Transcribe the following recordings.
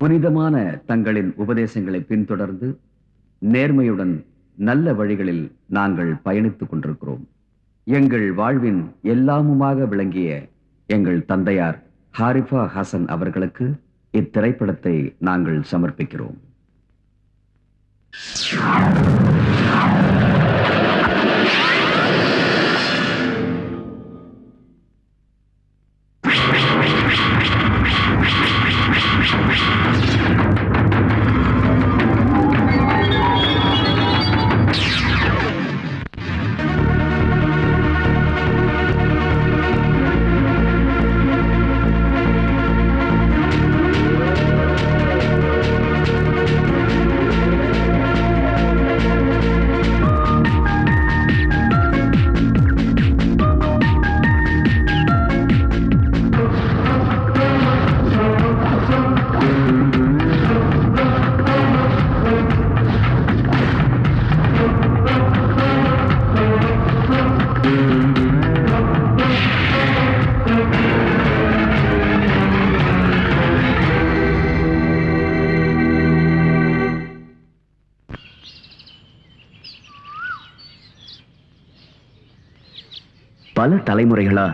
புனிதமான தங்களின் உபதேசங்களை பின்தொடர்ந்து நேர்மையுடன் நல்ல வழிகளில் நாங்கள் பயணித்துக் கொண்டிருக்கிறோம். எங்கள் வாழ்வின் எல்லாமுமாக விளங்கிய எங்கள் தந்தையார் ஹாரிஃபா ஹசன் அவர்களுக்கு இத்திரைப்படத்தை நாங்கள் சமர்ப்பிக்கிறோம். பல தலைமுறைகளா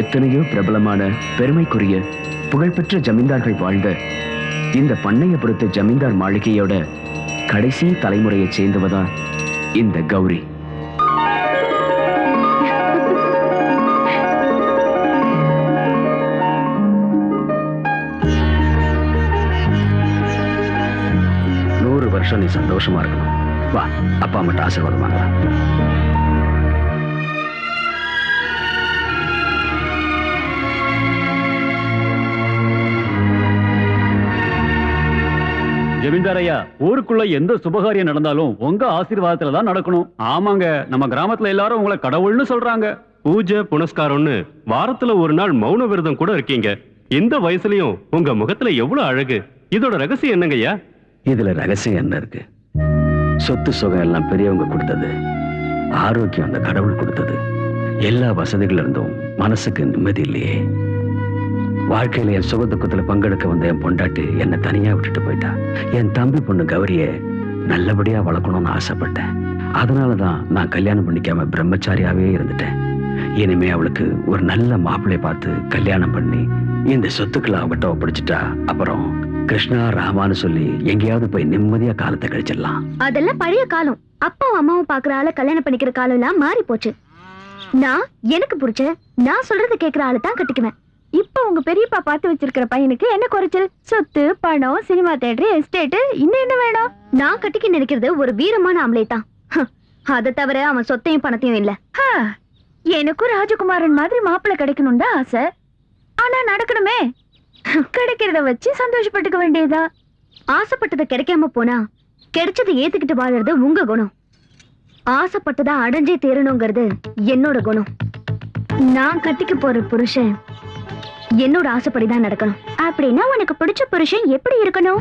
எத்தனையோ பிரபலமான பெருமைக்குரிய புகழ்பெற்ற ஜமீன்தார்கள் வாழ்ந்த இந்த பண்ணையபுரத்து ஜமீன்தார் மாளிகையோட கடைசி தலைமுறையை சேர்ந்தவதான் இந்த கௌரி. நூறு வருஷம் நீ சந்தோஷமா இருக்கணும். வா, அப்பா மட்டும் ஆசீர்வாதம் வாங்கலாம். ஜமீன்தாரையா, ஊருக்குள்ள எந்த சுபகாரியம் நடந்தாலும் உங்க ஆசீர்வாதத்துல தான் நடக்கணும். ஆமாங்க, நம்ம கிராமத்துல எல்லாரும் உங்களை கடவுள்னு சொல்றாங்க. பூஜை புனஸ்காரம்னு வாரத்துல ஒரு நாள் மௌன விரதம் கூட இருக்கீங்க. இந்த வயசுலயும் உங்க முகத்துல எவ்வளவு அழகு. இதோட ரகசியம் என்னங்கய்யா? இதுல ரகசியம் என்ன இருக்கு? சொத்து சுகம் எல்லாம் பெரியவங்க கொடுத்தது, ஆரோக்கியம் அந்த கடவுள் கொடுத்தது. எல்லா வசதிகள் இருந்தும் மனசுக்கு நிம்மதி இல்லையே. வாழ்க்கையில என் சுக துக்கத்துல பங்கெடுக்க வந்த என் பொண்டாட்டி என்னை தனியா விட்டுட்டு போயிட்டா. என் தம்பி பொண்ணு கௌரிய நல்லபடியா வளர்க்கணும்னு ஆசைப்பட்டேன். அதனாலதான் நான் கல்யாணம் பண்ணிக்காம பிரம்மச்சாரியாவே இருந்துட்டேன். இனிமே அவளுக்கு ஒரு நல்ல மாப்பிள்ளைய பார்த்து கல்யாணம் பண்ணி இந்த சொத்துக்களை அவகிட்ட ஒப்படைச்சிட்டா அப்புறம் கிருஷ்ணா ராமான்னு சொல்லி எங்கேயாவது போய் நிம்மதியா காலத்தை கழிச்சிடலாம். அதெல்லாம் பழைய காலம். அப்பாவும் அம்மாவும் பாக்குற ஆளை கல்யாணம் பண்ணிக்கிற காலம் எல்லாம் மாறி போச்சு. நான் எனக்கு புடிச்ச நான் சொல்றதை கேட்கிற ஆளு தான் கட்டிக்குவேன். இப்ப உங்க பெரியப்பா பார்த்து வச்சிருக்கிற பையனுக்கு என்ன குறைச்சல்? சொத்து, பணம், சினிமா தியேட்டர், எஸ்டேட், இன்னும் என்ன வேணும்? நான் கட்டிக்க நினைக்கிறது ஒரு வீரமான ஆம்பளை தான். அதை தவிர அவன் சொத்தையும் பணத்தையும் இல்ல. எனக்கும் ராஜகுமாரன் மாதிரி மாப்பிள்ளை கிடைக்கணும் தான் ஆசை. ஆனா நடக்கணுமே. கிடைக்கிறத வச்சு சந்தோஷப்பட்டுக்க வேண்டியதா. ஆசைப்பட்டதை கிடைக்காம போனா கிடைச்சதை ஏத்துக்கிட்டு வாழறது உங்க குணம். ஆசைப்பட்டதா அடைஞ்சே தீரணுங்கிறது என்னோட குணம். நான் கட்டிக்க போற புருஷன் என்னோட ஆசைப்படிதான் நடக்கணும். அப்படின்னா உனக்கு பிடிச்ச புருஷன் எப்படி இருக்கணும்?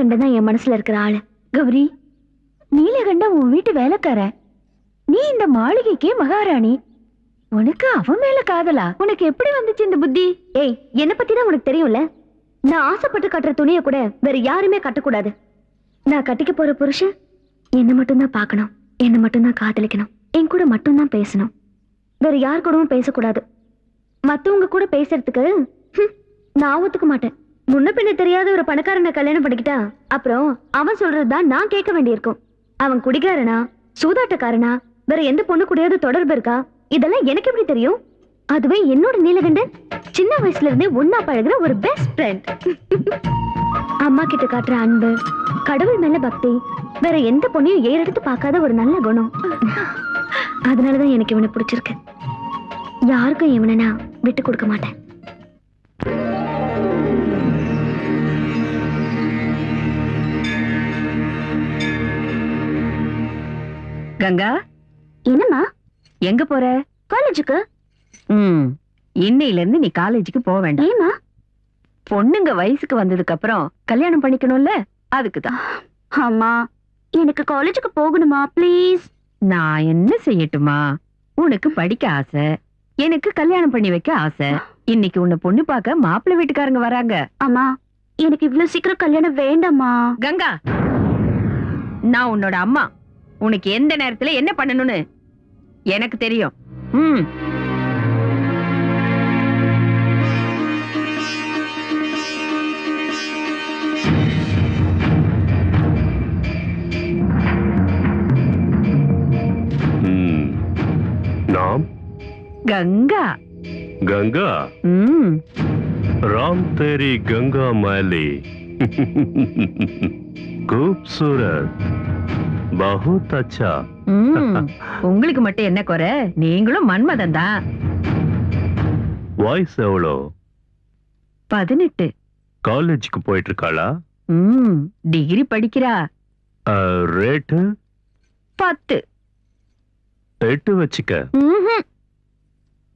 நீலகண்டன் தான் என் மனசுல இருக்கிற ஆளு. கௌரி, நீலகண்டன் உன் வீட்டு வேலைக்கார, நீ இந்த மாளிகைக்கே மகாராணி. உனக்கு அவன் மேல காதலா? உனக்கு எப்படி வந்துச்சு இந்த புத்தி? ஏய், என்ன பத்தி தான் உனக்கு தெரியும்ல. நான் ஆசைப்பட்டு கட்டுற துணியை கூட வேற யாருமே கட்டக்கூடாது. நான் கட்டிக்க போற புருஷன் என்ன மட்டும்தான் பார்க்கணும், என்ன மட்டும்தான் காதலிக்கணும், என் கூட மட்டும்தான் பேசணும், வேற யார் கூடவும் பேசக்கூடாது. மத்தவங்க கூட பேசுறதுக்கு நான் ஒத்துக்க மாட்டேன். முன்ன பின்ன தெரியாத ஒரு பணக்காரனை கல்யாணம் பண்ணிக்கிட்டா அப்புறம் அவன் சொல்றதுதான் நான் கேட்க வேண்டியிருக்கும். அவன் குடிகாரனா, சூதாட்டக்காரனா, வேற எந்த பொண்ணு கூடயாவது தொடர்பு இருக்கா, இதெல்லாம் எனக்கு எப்படி தெரியும்? அதுவே என்னோட நீலகண்டன் சின்ன வயசுல இருந்தே ஒன்னா பழகுற ஒரு பெஸ்ட் ஃப்ரெண்ட். அம்மா கிட்ட காட்டுற அன்பு, கடவுள் மேல பக்தி, வேற எந்த பொண்ணையும் ஏறெடுத்து பார்க்காத ஒரு நல்ல குணம். அதனாலதான் எனக்கு இவனை பிடிச்சிருக்கு. யாருக்கும் இவனை நான் விட்டு கொடுக்க மாட்டேன். கங்கா, என்னம்மா? எங்க போற? காலேஜுக்கு. இன்னையில இருந்து நீ காலேஜுக்கு போக வேண்டாம். ஏமா? பொண்ணுங்க வயசுக்கு வந்ததுக்கு அப்புறம் கல்யாணம் பண்ணிக்கணும்ல, அதுக்குதான். அம்மா, எனக்கு காலேஜுக்கு போகணுமா ப்ளீஸ்? நான் என்ன செய்யட்டுமா? உனக்கு படிக்க ஆசை, எனக்கு கல்யாணம் பண்ணி வைக்க ஆசை. இன்னைக்கு உன்னை பொண்ணு பார்க்க மாப்பிள்ளை வீட்டுக்காரங்க வராங்க. அம்மா, எனக்கு இவ்வளவு சீக்கிரம் கல்யாணம் வேண்டாமா? கங்கா, நான் உன்னோட அம்மா. உனக்கு எந்த நேரத்துல என்ன பண்ணணும்னு எனக்கு தெரியும். நாம் கங்கா. गंगा राम तेरी गंगा मैली खूबसूरत बहुत अच्छा. உங்களுக்கு மட்டும் என்ன குறை? நீங்களும் மன்மதன் தான். வயசு எவ்வளோ? 18. காலேஜுக்கு போயிட்டு இருக்காளா? டிகிரி படிக்கிறா. ரேட்டு 10. 8 வச்சுக்க.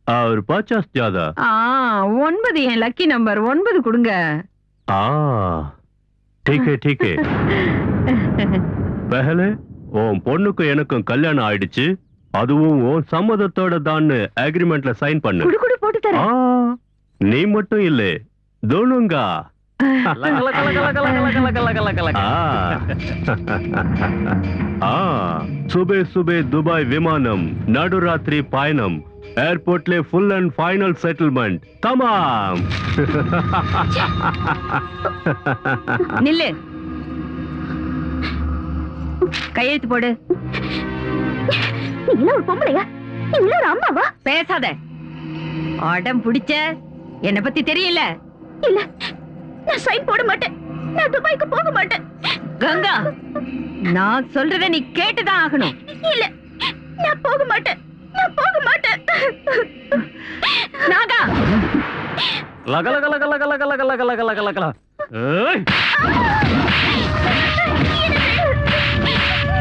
और 50 ज्यादा. 9 என் லக்கி நம்பர். 9 கொடுங்க. ठीक है ठीक है. पहले உன் பொண்ணுக்கு எனக்கும் கல்யாணம் ஆயிடுச்சு, அதுவும் உன் சம்மதத்தோட தான் அக்ரிமெண்ட்ல சைன் பண்ணு. குடு போட்டு தரேன். நீ மட்டும் இல்ல, தோனுங்கா. சுபே சுபே துபாய் விமானம், நடுராத்திரி பயணம், ஏர்போர்ட்ல ஃபுல் அண்ட் ஃபைனல் செட்டில்மெண்ட். தமாம். நில்லு, கையெழுத்து போடு. நீ ஒரு பொம்பளையா? நீ ஒரு அம்மாவா? பேசாத. ஆடம் பிடிச்ச என்ன பத்தி தெரியல. இல்ல, நான் சைன் போட மாட்டேன். நான் துபாய்க்கு போக மாட்டேன். கங்கா, நான் சொல்றத நீ கேட்டுதான் ஆகணும். இல்ல, நான் போக மாட்டேன். நான் போக மாட்டேன். நாகா, லக லக லக லக லக லக லக லக லக லக. ஏய்,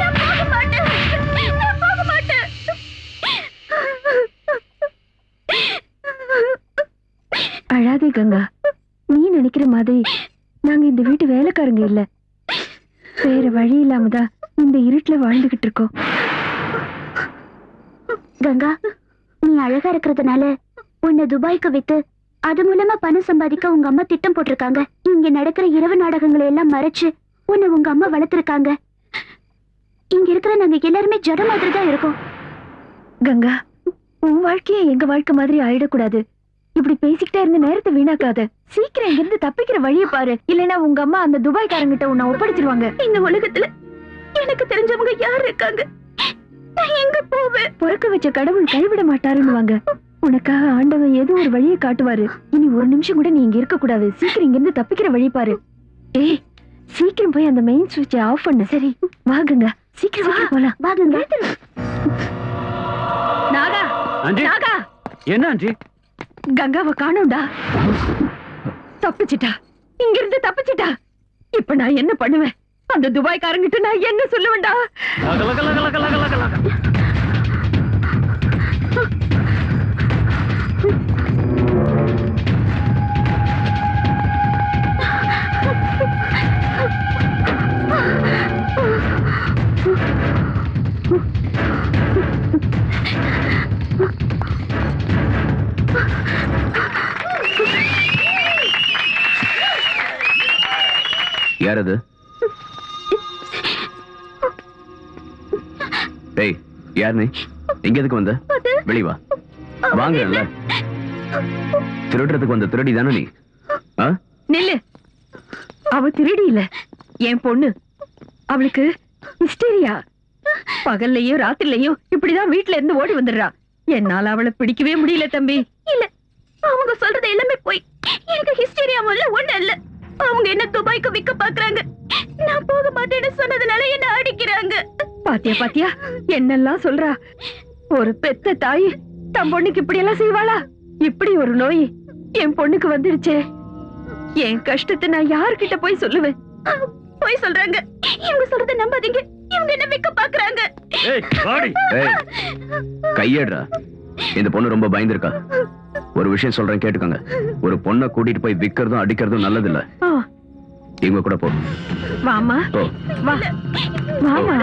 நான் போக மாட்டேன். நான் போக மாட்டேன். அழாதே கங்கா. நீ நினைக்கிற மாதிரி நாங்க இந்த வீட்டு வேலைக்காரங்க இல்ல. வேற வழி இல்லாமதான் இந்த இருட்டுல வாழ்ந்துகிட்டு இருக்கோம். கங்கா, நீ அழகா இருக்கிறதுனால உன்னை துபாய்க்கு வித்து அது மூலமா பணம் சம்பாதிக்க உங்க அம்மா திட்டம் போட்டிருக்காங்க. இங்க நடக்கிற இரவு நாடகங்களை எல்லாம் மறைச்சு உன்னை உங்க அம்மா வளர்த்திருக்காங்க. இங்க இருக்கிற நாங்க எல்லாருமே ஜட மாதிரி தான் இருக்கோம். கங்கா, உன் வாழ்க்கைய எங்க வாழ்க்கை மாதிரி ஆயிடக்கூடாது. இப்படி பேசிக்கிட்டே இருந்து நேரத்தை வீணாக்காத. சீக்கிரம் இங்க இருந்து தப்பிக்கிற வழியை பாரு. இல்லைன்னா உங்க அம்மா அந்த துபாய்க்காரங்கிட்ட உன்னை ஒப்படைச்சிருவாங்க. இந்த உலகத்துல எனக்கு தெரிஞ்சவங்க யார் இருக்காங்க? நான் எங்க போவேன்? பொறுக்க வச்ச கடவுள் கைவிட மாட்டாருன்னுவாங்க. உனக்காக ஆண்டவன் ஏதோ ஒரு வழியை காட்டுவாரு. இனி ஒரு நிமிஷம் கூட நீ இங்க இருக்க கூடாது. சீக்கிரம் இங்க இருந்து தப்பிக்கிற வழி பாரு. ஏய், சீக்கிரம் போய் அந்த மெயின் சுவிட்சை ஆஃப் பண்ணு. சரி, வாங்குங்க. சீக்கிரம் போலாம். வாங்குங்க. நாகா, ஆண்டி. நாகா, என்ன ஆண்டி? கங்காவை காணோம்டா. தப்பிச்சிட்டா, இங்க இருந்து தப்பிச்சிட்டா. இப்ப நான் என்ன பண்ணுவேன்? அந்த துபாய்க்காரங்கிட்ட நான் என்ன சொல்லுவேன்டா? லக லக லக லக லக லக லக. யார் அது? ஏய், யார் நீ? இங்க எதுக்கு வந்த? வெளிய வா. வாங்கல. திருடுறதுக்கு வந்த திருடி தானே நீ? ஆ? நில்லு. அவ திருடி இல்ல, என் பொண்ணு. அவளுக்கு ஹிஸ்டீரியா. பகல்லையும் ராத்திரிலையும் இப்படிதான் வீட்டுல இருந்து ஓடி வந்துடுறா. என்னால அவளை பிடிக்கவே முடியல தம்பி. இல்ல, அவங்க சொல்றது எல்லாமே போய். எனக்கு ஹிஸ்டீரியா ஒண்ணு இல்ல. அவங்க என்ன துபாய்க்கு விக்க பாக்குறாங்க. நான் போக மாட்டேன்னு சொன்னதுனால என்ன அடிக்கிறாங்க. பாத்தியா பாத்தியா என்னெல்லாம் சொல்றா. ஒரு பெத்த தாய் தன் பொண்ணுக்கு இப்படி எல்லாம் செய்வாளா? இப்படி ஒரு நோய் என் பொண்ணுக்கு வந்துடுச்சே. என் கஷ்டத்தை நான் யார்கிட்ட போய் சொல்லுவேன்? போய் சொல்றாங்க. இவங்க சொல்றத நம்பாதீங்க. இவங்க என்ன விக்க பாக்குறாங்க. ஏய், வாடி. ஏய், கையேடுறா. இந்த பொண்ணு ரொம்ப பயந்துருக்கா. ஒரு விஷயம் சொல்றேன் கேட்டுக்கோங்க. ஒரு பொண்ணை கூட்டிட்டு போய் விக்கிறதும் அடிக்கிறதும் நல்லது இல்ல. ஆ, இவங்க கூட போ. வாமா போ. வா. வாமா,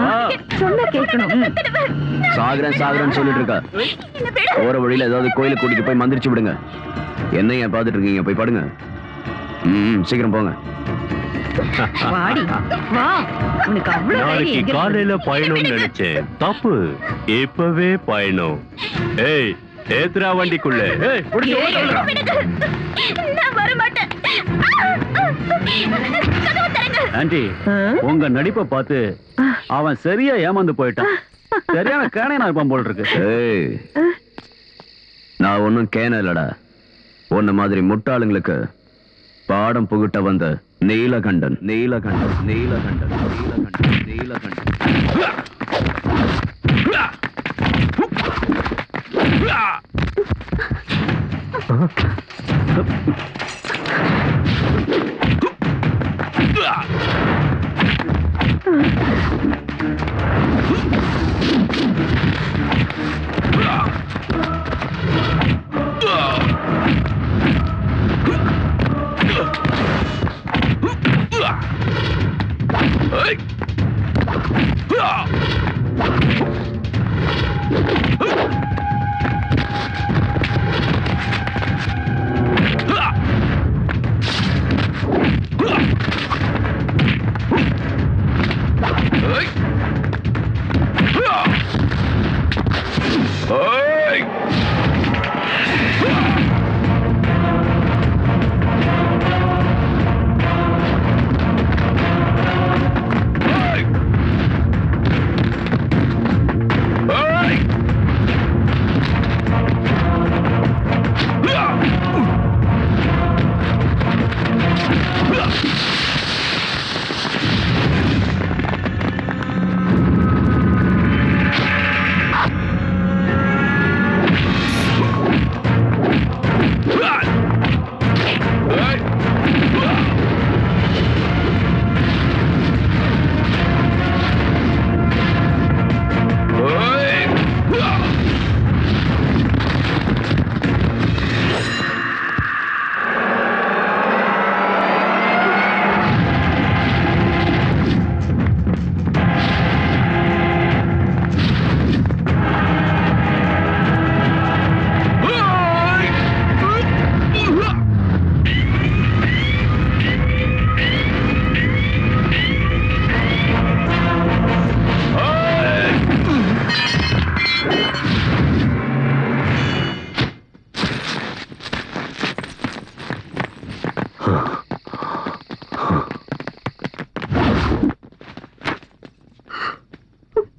சொன்ன கேட்கணும். சாகுறேன்னு சொல்லிட்டு இருக்கா. போற வழியில ஏதாவது கோயிலுக்கு கூட்டிட்டு போய் மந்திரிச்சு விடுங்க. என்ன ஏன் பாத்துட்டு இருக்கீங்க? போய் படுங்க. சீக்கிரம் போங்க. வாடி வா. உனக்கு அவ்வளவு தைரியம் நாளைக்கு எங்க இருக்கு? காலையில பயணம்னு நினைச்சேன். தப்பு. இப்பவே பயணம். ஏய், ஏத்ரா வண்டிக்குள்ள. ஏய், புடிச்சு ஏய், ஓட்டு. நான் வர மாட்டேன். கதவை திறங்க. ஆண்டி, ஆ? உங்க நடிப்பை பார்த்து அவன் சரியா ஏமாந்து போயிட்டான். சரியான கேனையா இருப்பான் போல் இருக்கு. ஏய், நான் ஒன்னும் கேன இல்லடா. உன்ன மாதிரி முட்டாளுங்களுக்கு பாடம் புகுட்ட வந்த நீலகண்டன். நீலகண்டன் நீலகண்டன் நீலகண்டன் நீலகண்டன்.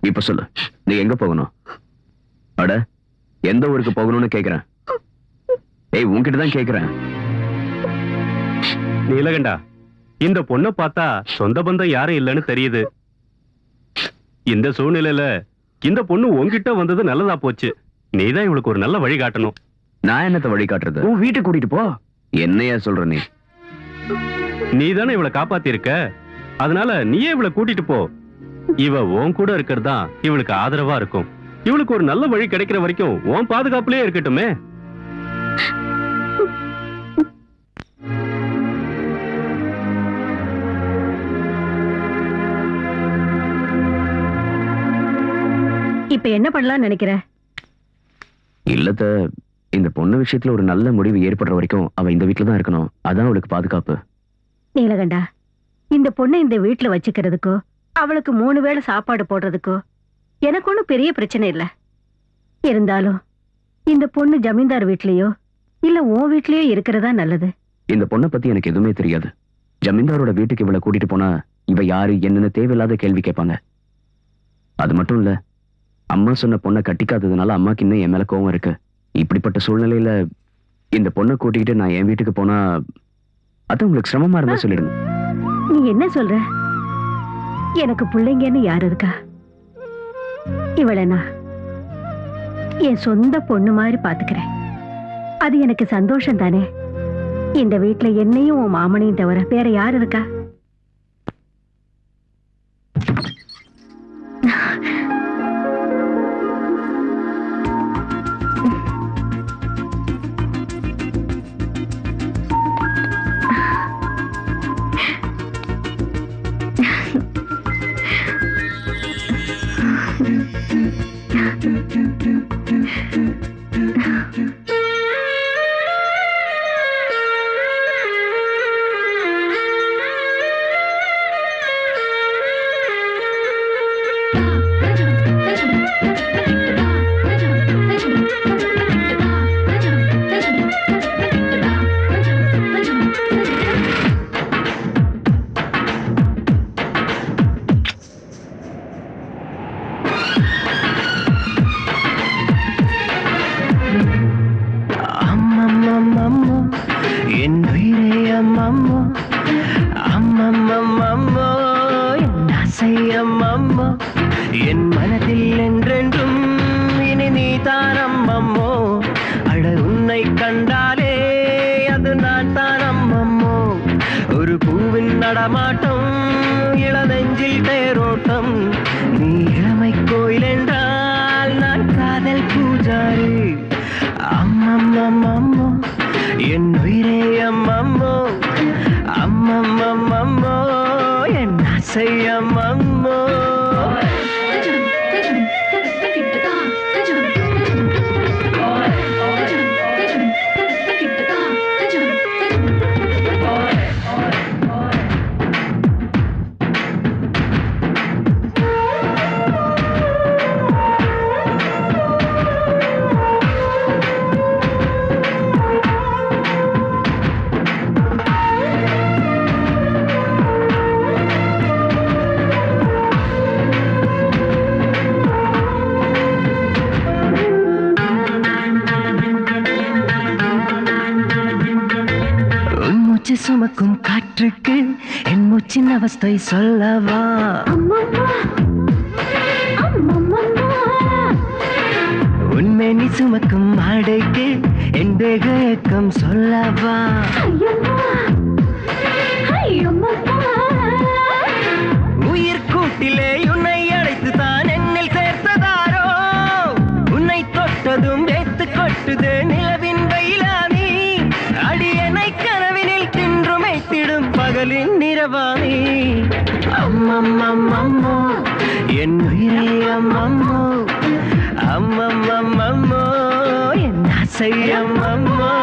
இப்ப சொல்லு, நீ எங்க போகணும்? அட, எந்த ஊருக்கு போகணும்னு கேக்குறேன். ஏய், உன்கிட்ட தான் கேக்குறேன். நீலகண்டா, இந்த பொண்ணை பார்த்தா சொந்த பந்தம் யாரும் இல்லைன்னு தெரியுது. இந்த சூழ்நிலையில இந்த பொண்ணு உன்கிட்ட வந்தது நல்லதா போச்சு. நீதான் இவளுக்கு ஒரு நல்ல வழி காட்டணும். நான் என்னத்த வழி காட்டுறது? உன் வீட்டுக்கு கூட்டிட்டு போ. என்னையா சொல்ற நீ? நீதானே இவளை காப்பாத்தி இருக்க. அதனால நீயே இவளை கூட்டிட்டு போ. இவ உன் கூட இருக்கிறது தான் இவளுக்கு ஆதரவா இருக்கும். இவளுக்கு ஒரு நல்ல வழி கிடைக்கிற வரைக்கும் உன் பாதுகாப்புலயே இருக்கட்டுமே. இப்ப என்ன பண்ணலாம்னு நினைக்கிற? இல்லத்த, இந்த பொண்ணு விஷயத்துல ஒரு நல்ல முடிவு ஏற்படுற வரைக்கும் அவ இந்த வீட்டுல தான் இருக்கணும். அதான் அவளுக்கு பாதுகாப்பு. நீலகண்டா, இந்த பொண்ணை இந்த வீட்டுல வச்சுக்கிறதுக்கோ அவளுக்கு 3 வேளை சாப்பாடு போடுறதுக்கோ எனக்கு ஒண்ணும் பெரிய பிரச்சனை இல்ல. இருந்தாலும் இந்த பொண்ணு ஜமீன்தார் வீட்லயோ இல்ல உன் வீட்லயோ இருக்கிறதா நல்லது. இந்த பொண்ணை பத்தி எனக்கு எதுவுமே தெரியாது. ஜமீன்தாரோட வீட்டுக்கு இவளை கூட்டிட்டு போனா இவ யாரு என்னன்னு தேவையில்லாத கேள்வி கேட்பாங்க. அது மட்டும் இல்ல, அம்மா சொன்ன பொண்ணை கட்டிக்காததுனால அம்மாக்கு இன்னும் என் மேல கோவம் இருக்கு. இப்படிப்பட்ட சூழ்நிலையில இந்த பொண்ணை கூட்டிக்கிட்டு நான் என் வீட்டுக்கு போனா அது உங்களுக்கு சிரமமா இருந்தா சொல்லிடுங்க. நீ என்ன சொல்ற? எனக்கு பிள்ளைங்கன்னு யாரு இருக்கா? இவளை நான் என் சொந்த பொண்ணு மாதிரி பாத்துக்கிறேன். அது எனக்கு சந்தோஷம் தானே. இந்த வீட்டுல என்னையும் உன் மாமனையும் தவிர வேற யாரு இருக்கா? என் மனதில் என்றென்றும் இனி நீ தானம்மம்மோ. அட உன்னை கண்டாலே அது நான் தானம்மம்மோ. ஒரு பூவின் நடமாட்டம், இளநெஞ்சில் தேரோட்டம். நீ இளமை கோயில் என்றால் நான் காதல் பூஜாரி. அம்மம்மம்மம்மோ என் உயிரே அம்மம்மோ. அம்மம்மம்மம்மோ என் ஆசை அம்மம்மோ. சுமக்கும் காற்றுக்கு என் மூச்சின் அவஸ்தை சொல்லவா? உண்மை நீ சுமக்கும் ஆடைக்கு என் தேக ஏக்கம் சொல்லவா? உயிர் கூட்டிலே உன்னை அழைத்து தான் என்னில் சேர்த்ததாரோ? உன்னை தொட்டதும் வேத்து கொட்டுது நிலவின் வெயிலானி. அடியனை கனவினில் தின்றுமைத்திடும் பகலின் நிறவானி. அம்மம்மம்மம்மோ என் உயிரே அம்மம்மோ. அம்மம்மம்மம்மோ என் ஆசை அம்மம்மோ.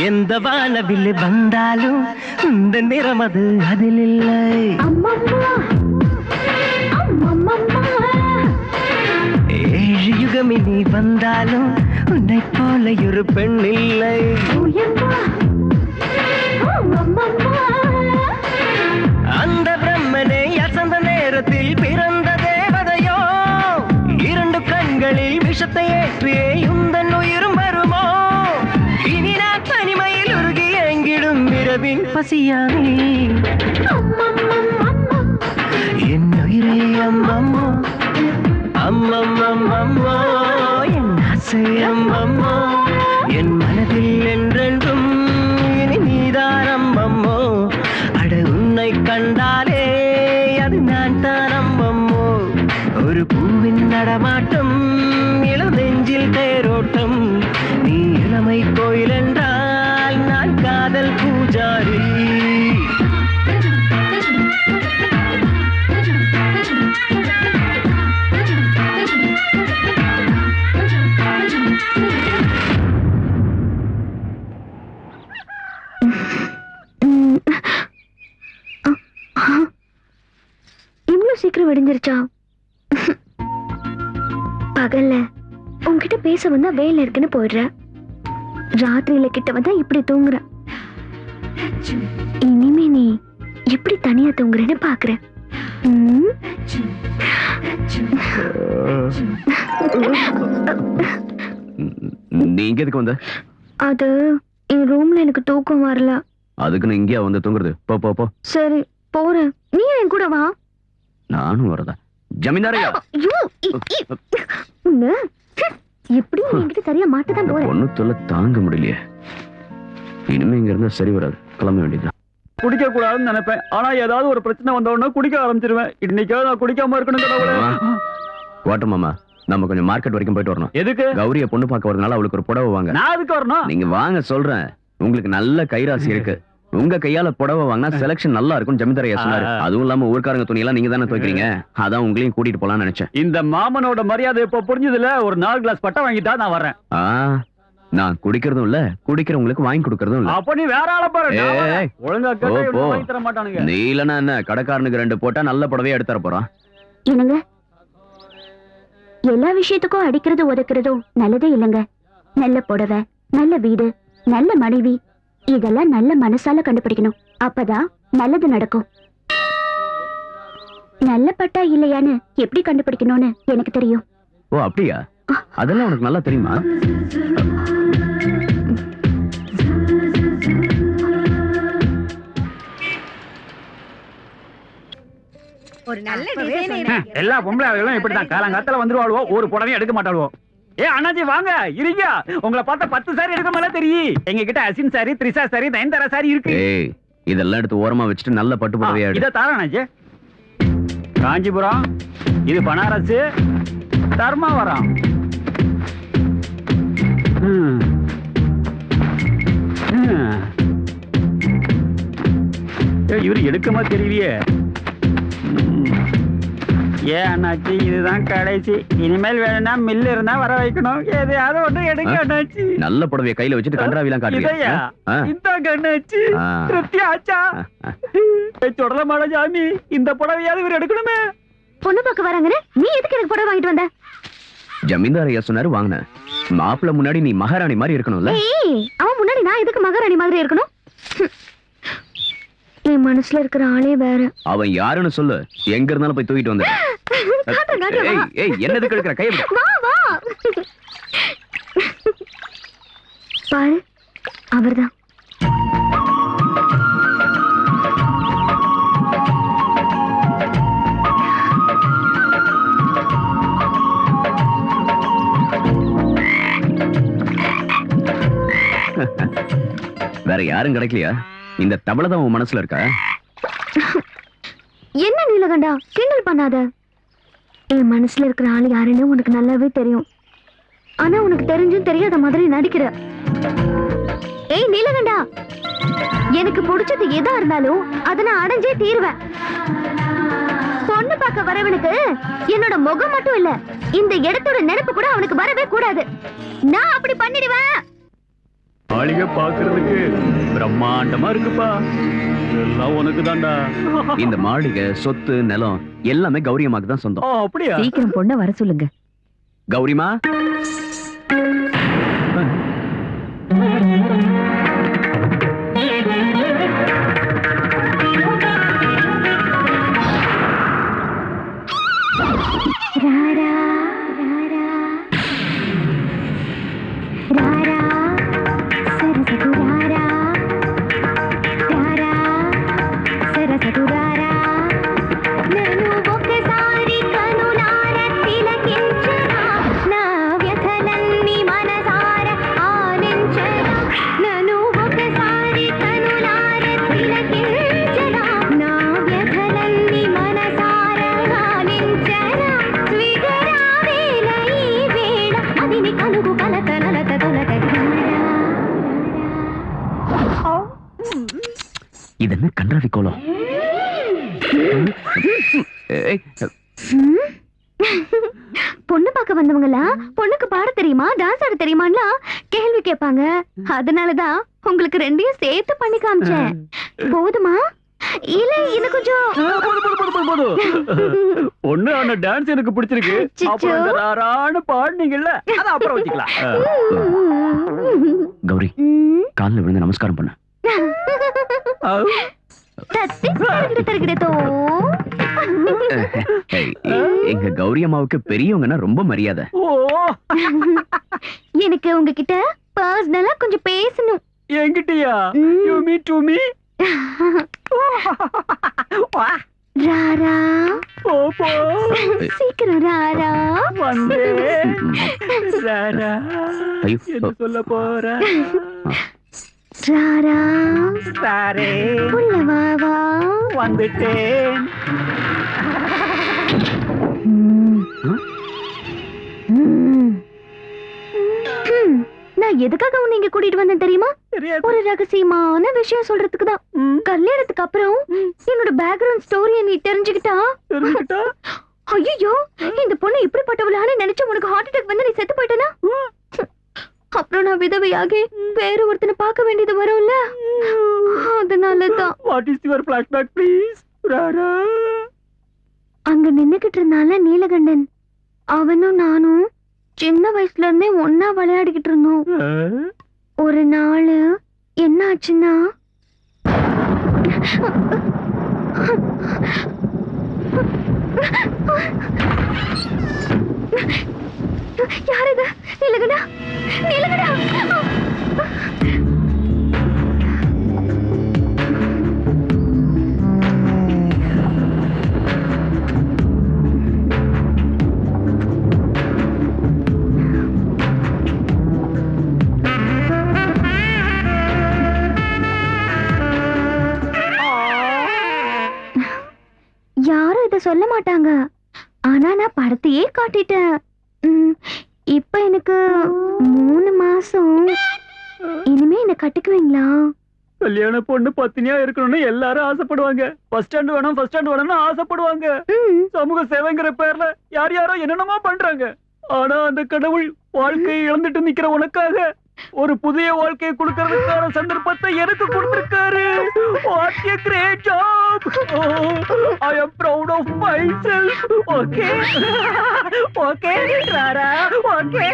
எந்த வானவில் வந்தாலும் இந்த நிறம் அது அதில் இல்லை. ஏழு யுகமினி வந்தாலும் உன்னை போல ஒரு பெண் இல்லை. அந்த பிரம்மனை அசந்த நேரத்தில் பிறந்த தேவதையோ? 2 கண்களில் விஷத்தை ஏற்றியே உந்தன் உயிரும் வருமோ? இனி நான் தனிமையில் உருகி எங்கிடும் இரவின் பசியானே. என் உயிரே அம்மம்மோ. அம்மம்மம்மம்மோ என் ஆசை அம்மம்மோ. என் மனதில் என்றென்றும் இனி நீதான் அம்மம்மோ. அட உன்னை கண்டாலே அது நான் தான் அம்மம்மோ. ஒரு பூவின் நடமாட்டம், நெஞ்சில் தேரோட்டம். நீ இளமை கோயில் என்றால் நான் காதல் பூஜாரி. இவ்வளவு சீக்கிரம் விடிஞ்சிருச்சா? பகல்ல உன்கிட்ட பேச வந்தா வேலை இருக்குன்னு போயிடுற, ராத்திரியில கிட்ட வந்தா இப்படி தூங்குற. இனிமே நீ எப்படி தனியா தூங்குறேன்னு பாக்குறேன். நீ இங்க எதுக்கு வந்த? அது என் ரூம்ல எனக்கு தூக்கம் வரல. அதுக்கு நான் இங்கேயா வந்து தூங்குறது? போ போ போ. சரி போறேன், நீ என் கூட வா. நானும் வரதா? ஜமீன்தாரையா, ஐயோ, உன்னை எப்படி என்கிட்ட சரியா மாட்டதான் போறேன். பொண்ணு தொல்லை தாங்க முடியலையே. இனிமே இங்க இருந்தா சரி வராது, கிளம்ப வேண்டியதுதான். குடிக்க கூடாதுன்னு நினைப்பேன், ஆனா ஏதாவது ஒரு பிரச்சனை வந்த உடனே குடிக்க ஆரம்பிச்சிருவேன். இன்னைக்காவது நான் குடிக்காம இருக்கணும் கடவுளே. ஓட்டம் மாமா, நம்ம கொஞ்சம் மார்க்கெட் வரைக்கும் போயிட்டு வரணும். எதுக்கு? கௌரிய பொண்ணு பார்க்க வரதுனால அவளுக்கு ஒரு புடவை வாங்க. நான் எதுக்கு வரணும்? நீங்க வாங்க சொல்றேன், உங்களுக்கு நல்ல கைராசி இருக்கு. உங்க கையால புடவை வாங்கினா செலக்ஷன் நல்லா இருக்கும் ஜமீன்தாரையா சொன்னாரு. அதுவும் இல்லாம ஊர்க்காரங்க துணியெல்லாம் நீங்க தானே துவைக்கிறீங்க, அதான் உங்களையும் கூட்டிட்டு போலாம்னு நினைச்சேன். இந்த மாமனோட மரியாதை இப்ப புரிஞ்சதுல, ஒரு 4 கிளாஸ் பட்டை வாங்கிட்டா நான் வரேன். நான் குடிக்கிறதும் இல்ல, குடிக்கிறவங்களுக்கு வாங்கி கொடுக்கறதும் இல்ல. அப்ப நீ வேற ஆள பாரு. ஏய், ஒழுங்கா போ, போ. வாங்கி தர மாட்டானுங்க. நீ இல்லனா என்ன, கடைக்காரனுக்கு 2 போட்டா நல்ல புடவையே எடுத்து தர போறான். என்னங்க, எல்லா விஷயத்துக்கும் அடிக்கிறது உதைக்கிறதும் நல்லதே இல்லைங்க. நல்ல புடவை, நல்ல வீடு, நல்ல மனைவி, இதெல்லாம் நல்ல மனசால கண்டுபிடிக்கணும். அப்பதான் நல்லது நடக்கும். நல்ல பட்டா இல்லையான்னு எப்படி கண்டுபிடிக்கணும்னு எனக்கு தெரியும். ஓ அப்படியா? அதெல்லாம் உனக்கு நல்லா தெரியுமா? ஒரு நல்ல டிசைன். எல்லா பொம்பளைகளும் இப்படிதான் காலங்காத்தால வந்துருவாளுவோ, ஒரு புடவையும் எடுக்க மாட்டாளுவோ. ஏ அண்ணாச்சி வாங்க, இருங்க. உங்களை பார்த்தா 10 சாரி எடுக்க மேல தெரியும். எங்க கிட்ட Asin sorry, Trisha sorry, Nayanthara sorry இருக்கு. ஏய், இதெல்லாம் எடுத்து ஓரமா வச்சுட்டு நல்ல பட்டு புடவையா எடு. இத தாரா அண்ணாச்சி. காஞ்சிபுரம், இது பனாரஸ், தர்மாவரம். இவரு எடுக்கமா தெரியலையே. ஏன் அண்ணாச்சி, இதுதான் கடைசி. இனிமேல் வேணும்னா மில்லு இருந்தா வர வைக்கணும். எதையாவது ஒண்ணு எடுக்க அண்ணாச்சி. நல்ல புடவைய கையில வச்சுட்டு கன்றாவிலாம் காட்டுறியா? இந்தாங்க அண்ணாச்சி, திருப்தி ஆச்சா? தொடல மாட ஜாமி, இந்த புடவையாவது இவர் எடுக்கணுமே. பொண்ணு பார்க்க வராங்கன்னு நீ எதுக்கு எனக்கு புடவை வாங்கிட்டு வந்த? ஜமீன்தார் ஐயா சொன்னாரு வாங்கின. மாப்பிள்ள முன்னாடி நீ மகாராணி மாதிரி இருக்கணும்ல. ஏய், அவன் முன்னாடி நான் எதுக்கு மகாராணி மாதிரி இருக்கணும்? என் மனசுல இருக்கிற ஆளே வேற. அவன் யாருன்னு சொல்லு, எங்க இருந்தாலும் போய் தூக்கிட்டு வந்து. ஏய் ஏய், என்னதுக்கு எடுக்கிற கை? வா வா, பாரு, அவர்தான். வேற யாரும் கிடைக்கலையா? இந்த தவளை தான் உன் மனசுல இருக்கா? என்ன நீலகண்டா, கிண்டல் பண்ணாத. என் மனசுல இருக்கிற ஆள் யாருன்னு உனக்கு நல்லாவே தெரியும். ஆனா உனக்கு தெரிஞ்சும் தெரியாத மாதிரி நடிக்கிற. ஏய் நீலகண்டா, எனக்கு பிடிச்சது எதா இருந்தாலும் அதை நான் அடைஞ்சே தீருவேன். பொண்ணு பார்க்க வரவனுக்கு என்னோட முகம் மட்டும் இல்ல, இந்த இடத்தோட நினைப்பு கூட அவனுக்கு வரவே கூடாது. நான் அப்படி பண்ணிடுவேன். மாளிகை பாக்குறதுக்கு பிரம்மாண்டமா இருக்குப்பா. எல்லாம் உனக்கு தான்டா. இந்த மாளிகை, சொத்து, நிலம் எல்லாமே கௌரியமாக்கு தான் சொந்தம். அப்படியா? சீக்கிரம் பொண்ண வர சொல்லுங்க. கௌரிமா, నేను ఒకసారి కనులార తిలకించనా, నా వ్యథల ஏய், பொண்ணு பார்க்க வந்தவங்களா பொண்ணுக்கு பாட தெரியுமா டான்ஸ் ஆட தெரியுமான்னு கேள்வி கேட்பாங்க. அதனாலதான் உங்களுக்கு ரெண்டையும் சேர்த்து பண்ணி காமிச்சேன். போதுமா இல்ல இன்னும் கொஞ்சம்? பொண்ணு ஆன டான்ஸ் எனக்கு பிடிச்சிருக்கு. அச்சச்சோ. அப்புறம் இந்த ராரான்னு பாடுனீங்கல்ல, அத அப்புறம் வச்சுக்கலாம். கௌரி காலில் விழுந்து நமஸ்காரம் பண்ண. தத்தி தருகிட தருகிடத்தோ. ஏய், எங்க கௌரி அம்மாவுக்கு பெரியவங்கன்னா ரொம்ப மரியாதை. ஓ, எனக்கு உங்ககிட்ட பர்சனலா கொஞ்சம் பேசணும். என்கிட்டயா? ம். You me to me? வா, ராரா போ, போ. சீக்கிரம் ராரா. வந்தேன். ராரா, ஐயோ. என்ன சொல்ல போற? ராரா சாரே, உள்ள வா வா. வந்துட்டேன். நான் எதுக்காக உன்னை இங்க கூட்டிட்டு வந்தேன் தெரியுமா? தெரியாது. ஒரு ரகசியமான விஷயம் சொல்றதுக்கு தான். ம், கல்யாணத்துக்கு அப்புறம் என்னோட பேக்ரவுண்ட் ஸ்டோரியை நீ தெரிஞ்சுக்கிட்டா தெரிஞ்சுக்கிட்டா? ஐயோ இந்த பொண்ணு இப்படிப்பட்டவளான்னு நினைச்சு உனக்கு ஹார்ட் அட்டாக் வந்து நீ செத்து போயிட்டனா? அப்புறம் நான் விதவையாகி வேற ஒருத்தனை பார்க்க வேண்டியது வரும்ல, அதனாலதான். What is your flashback, please? Rara. அங்க நின்னுகிட்டு இருந்தால நீலகண்டன், அவனும் நானும் சின்ன வயசுல இருந்தே ஒன்னா விளையாடிக்கிட்டு இருந்தோம். ஒரு நாள் என்ன ஆச்சுன்னா, யார் இது? நீலகண்டா, நீலகண்டா. யாரும் இத சொல்ல மாட்டாங்க, ஆனா நான் படத்தையே காட்டிட்டேன். இப்ப எனக்கு 3 மாசம். இனிமே என்ன கட்டிக்குவீங்களா? கல்யாண பொண்ணு பத்தினியா இருக்கணும்னு எல்லாரும் ஆசைப்படுவாங்க. ஃபர்ஸ்ட் ஸ்டாண்ட் வேணும், ஃபர்ஸ்ட் ஸ்டாண்ட் வேணும்னு ஆசைப்படுவாங்க. சமூக சேவைங்கிற பேர்ல யார் யாரோ என்னென்னமோ பண்றாங்க. ஆனா அந்த கடவுள் வாழ்க்கையை இழந்துட்டு நிக்கிற உனக்காக ஒரு புதிய வாழ்க்கையை கொடுக்கறதுக்கான சந்தர்ப்பத்தை எனக்கு கொடுத்திருக்காரு. What a great job! Oh, I am proud of myself. Okay? Okay, Rara? Okay?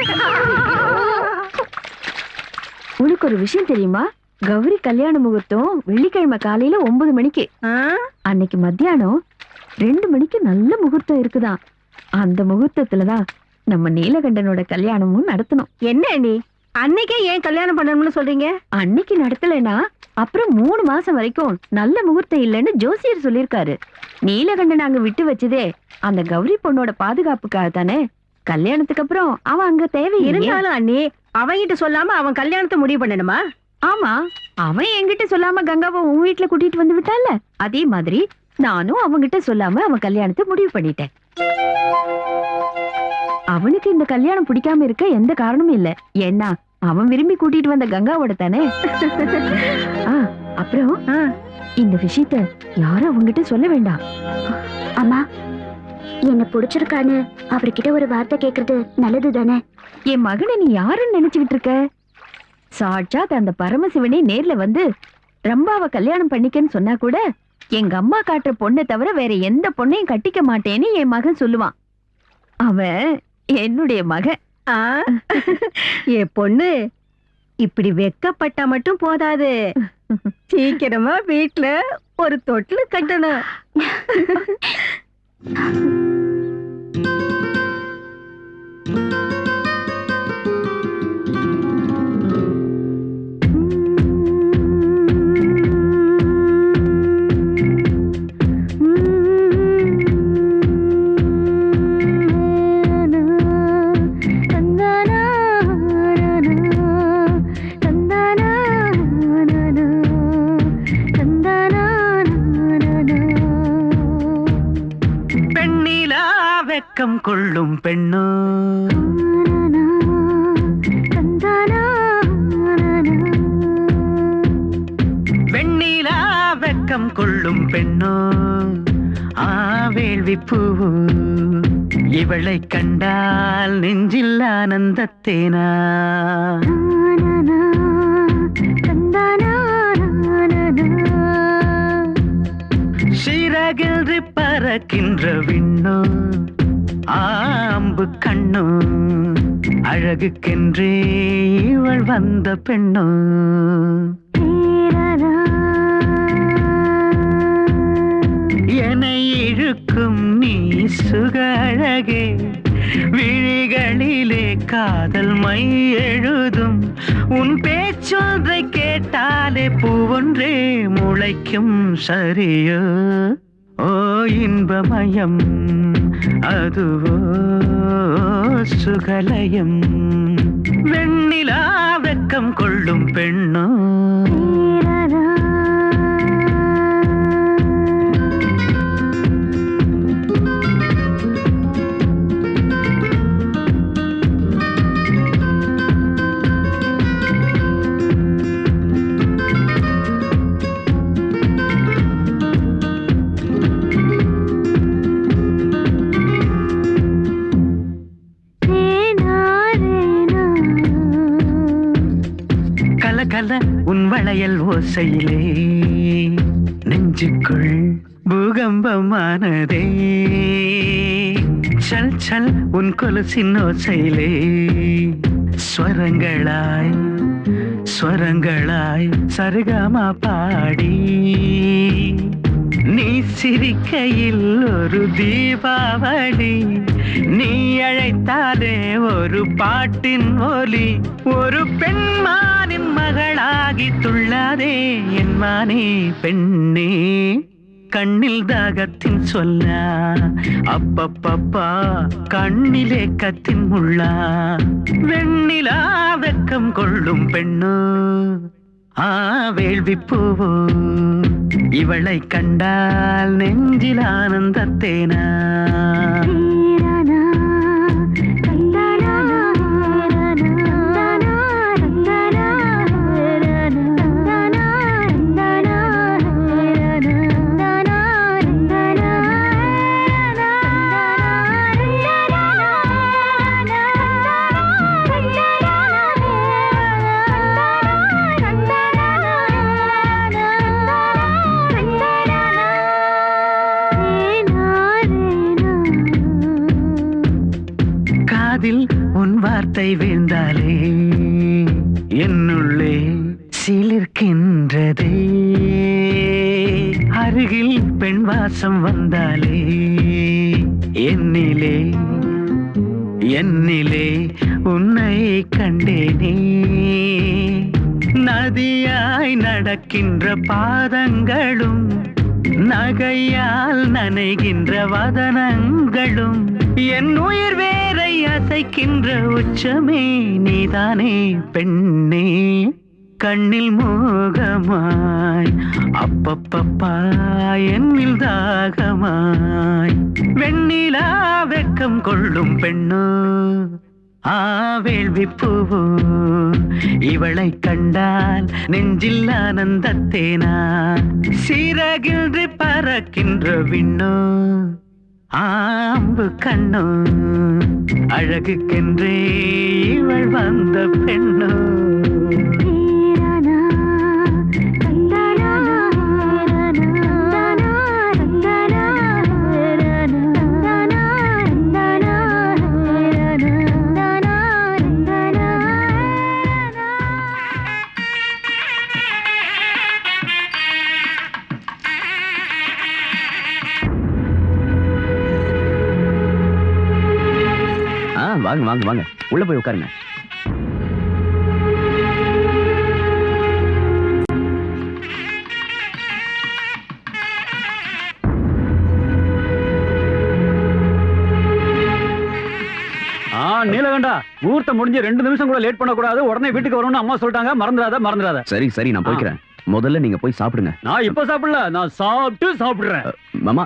உனக்கு ஒரு விஷயம் தெரியுமா? கௌரி கல்யாண முகூர்த்தம் வெள்ளிக்கிழமை காலையில 9 மணிக்கு. அன்னைக்கு மத்தியானம் 2 மணிக்கு நல்ல முகூர்த்தம் இருக்குதான். அந்த முகூர்த்தத்துலதான் நம்ம நீலகண்டனோட கல்யாணமும் நடத்தணும். என்ன நீ அன்னைக்கே ஏன் கல்யாணம் பண்ணணும்னு சொல்றீங்க? அன்னைக்கு நடத்தலைன்னா அப்புறம் 3 மாசம் வரைக்கும் நல்ல முகூர்த்தம் இல்லைன்னு ஜோசியர் சொல்லியிருக்காரு. நீலகண்டன் அங்க விட்டு வச்சதே அந்த கௌரி பொண்ணோட பாதுகாப்புக்காக தானே. கல்யாணத்துக்கு அப்புறம் அவன் அங்க தேவையில்லை. இருந்தாலும் அண்ணி அவங்கிட்ட சொல்லாம அவன் கல்யாணத்தை முடிவு பண்ணணுமா? ஆமா, அவன் என்கிட்ட சொல்லாம கங்காவை உன் வீட்டுல கூட்டிட்டு வந்து விட்டான்ல, அதே மாதிரி நானும் அவங்கிட்ட சொல்லாம அவன் கல்யாணத்தை முடிவு பண்ணிட்டேன். அவனுக்கு இந்த கல்யாணம் பிடிக்காம இருக்க எந்த காரணமும் இல்ல. ஏன்னா அவன் விரும்பி கூட்டிட்டு வந்த கங்காவோட தானே. அப்புறம் இந்த விஷயத்த யாரும் அவங்கிட்ட சொல்ல வேண்டாம். அம்மா, என்ன பிடிச்சிருக்கான்னு அவர்கிட்ட ஒரு வார்த்தை கேக்குறது நல்லது தானே? என் மகனை நீ யாருன்னு நினைச்சுக்கிட்டு இருக்க? சாட்சாத் அந்த பரமசிவனே நேர்ல வந்து ரம்பாவை கல்யாணம் பண்ணிக்கன்னு சொன்னா கூட எங்க அம்மா காட்டுற பொண்ணை தவிர வேற எந்த பொண்ணையும் கட்டிக்க மாட்டேன்னு என் மகன் சொல்லுவான். அவன் என்னுடைய மகன். என் பொண்ணு இப்படி வெக்கப்பட்டா மட்டும் போதாது, சீக்கிரமா வீட்டுல ஒரு தொட்டில் கட்டணும். வெக்கம் கொள்ளும் பெண்ணோ, வெண்ணிலா வெக்கம் கொள்ளும் பெண்ணோ, பெண்ணோ வேள்வி பூவு இவளை கண்டால் நெஞ்சில் ஆனந்தத்தேனா சிறகில் பறக்கின்ற விண்ணோ ஆம்பு கண்ணோ அழகுக்கென்றே இவள் வந்த பெண்ணோ என்னை இழுக்கும் நீ சுக அழகே விழிகளிலே காதல் மை எழுதும் உன் பேச்சொன்றை கேட்டாலே பூவொன்றே முளைக்கும் சரியோ ஓ இன்பமயம் அதுவோ சுகலயம் வெண்ணிலா வெக்கம் கொள்ளும் பெண்ணோ கல உன் வளையல் ஓசையிலே நெஞ்சுக்குள் பூகம்பமானதே சல் சல் உன் கொலுசின் ஓசையிலே ஸ்வரங்களாய் ஸ்வரங்களாய் சரிகமா பாடி நீ சிரிக்கையில் ஒரு தீபாவளி நீ அழைத்தாலே ஒரு பாட்டின் ஒலி ஒரு பெண்மானின் மகளாகி துள்ளாதே என் மானே பெண்ணே கண்ணில் தாகத்தின் சொல்லா அப்பப்பப்பா கண்ணிலே கத்தின் முள்ளா வெண்ணிலா வெக்கம் கொள்ளும் பெண்ணோ வேள்வி பூவோ இவளை கண்டால் நெஞ்சில் ஆனந்தத்தேனா உன் வார்த்தை வீழ்ந்தாலே என்னுள்ளே சிலிர்க்கின்றதே அருகில் பெண் வாசம் வந்தாலே என்னிலே என்னிலே உன்னை கண்டேனே நதியாய் நடக்கின்ற பாதங்களும் நகையால் நனைகின்ற வதனங்களும் என் உயிர் வேரை அசைக்கின்ற உச்சமே நீதானே பெண்ணே கண்ணில் மோகமாய் அப்பப்பப்பா என்னில் தாகமாய் வெண்ணிலா வெக்கம் கொள்ளும் பெண்ணோ வேள்வி பூவோ இவளை கண்டால் நெஞ்சில் ஆனந்தத்தேனா சிறகில் பறக்கின்ற விண்ணோ ஆம்பு கண்ணோ அழகுக்கென்றே இவள் வந்த பெண்ணோ வாங்க வாங்க வாங்க உள்ள போய் உட்காருங்க. நீலகண்டா ஊர்த்த முடிஞ்சு 2 நிமிஷம் கூட லேட் பண்ணக்கூடாது, உடனே வீட்டுக்கு வரணும்னு அம்மா சொல்லிட்டாங்க. மறந்துடாத. சரி சரி நான் போய்க்கிறேன். முதல்ல நீங்க போய் சாப்பிடுங்க. நான் இப்ப சாப்பிடல, நான் சாப்பிடுறேன். மாமா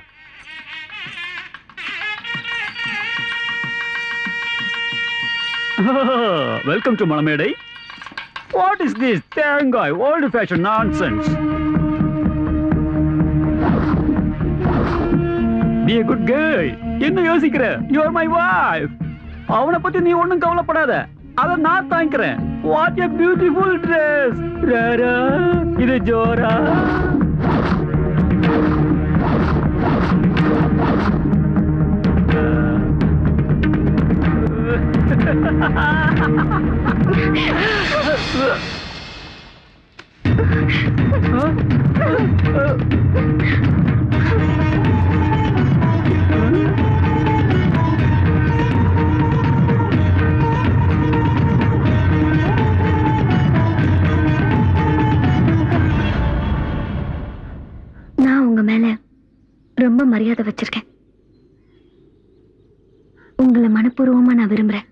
வெல்கம் டு மணமேடை. What is this தேங்காய் old fashion nonsense? be a good girl. என்ன யோசிக்கிற? You are my wife. அவனை பத்தி நீ ஒண்ணும் கவலைப்படாத, அத நான் தாங்கிக்கிறேன். What a beautiful dress. Rara, இது ஜோரா. நான் உங்க மேல ரொம்ப மரியாதை வச்சிருக்கேன். உங்களை மனப்பூர்வமா நான் விரும்புறேன்.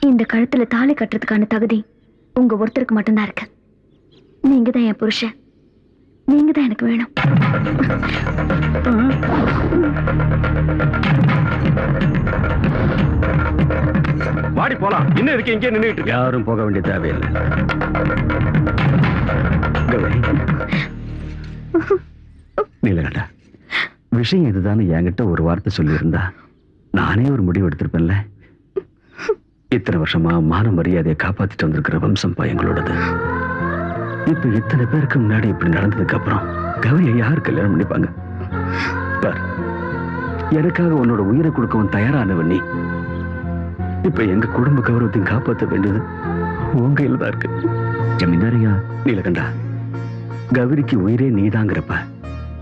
இந்த கழுத்துல தாலி கட்டுறதுக்கான தகுதி உங்க ஒருத்தருக்கு மட்டும்தான் இருக்கு. நீங்க தான் என் புருஷன். நீங்க தான் எனக்கு வேணும். வாடி போலாம். இன்னும் இருக்கு இங்கே நின்றுட்டு இருக்க. யாரும் போக வேண்டிய தேவையில்லை. கௌரி, நீலகண்டா, விஷயம் இதுதானே என்கிட்ட ஒரு வார்த்தை சொல்லியிருந்தா நானே ஒரு முடிவு எடுத்திருப்பேன்ல. இத்தனை வருஷமா மான மரியாதையை காப்பாத்திட்டு வந்திருக்கிற வம்சம் எங்களோடது. இப்ப இத்தனை பேருக்கு முன்னாடி இப்படி நடந்ததுக்கு அப்புறம் கௌரியை யார் கல்யாணம் பண்ணிப்பாங்க? பார், எனக்காக உன்னோட உயிரை கொடுக்கவும் தயாரானவன் நீ. இப்ப எங்க குடும்ப கௌரவத்தையும் காப்பாற்ற வேண்டியது உன் கையில தான் இருக்கு. ஜமீன்தாரையா, நீலகண்டா, கௌரிக்கு உயிரே நீதாங்கிறப்ப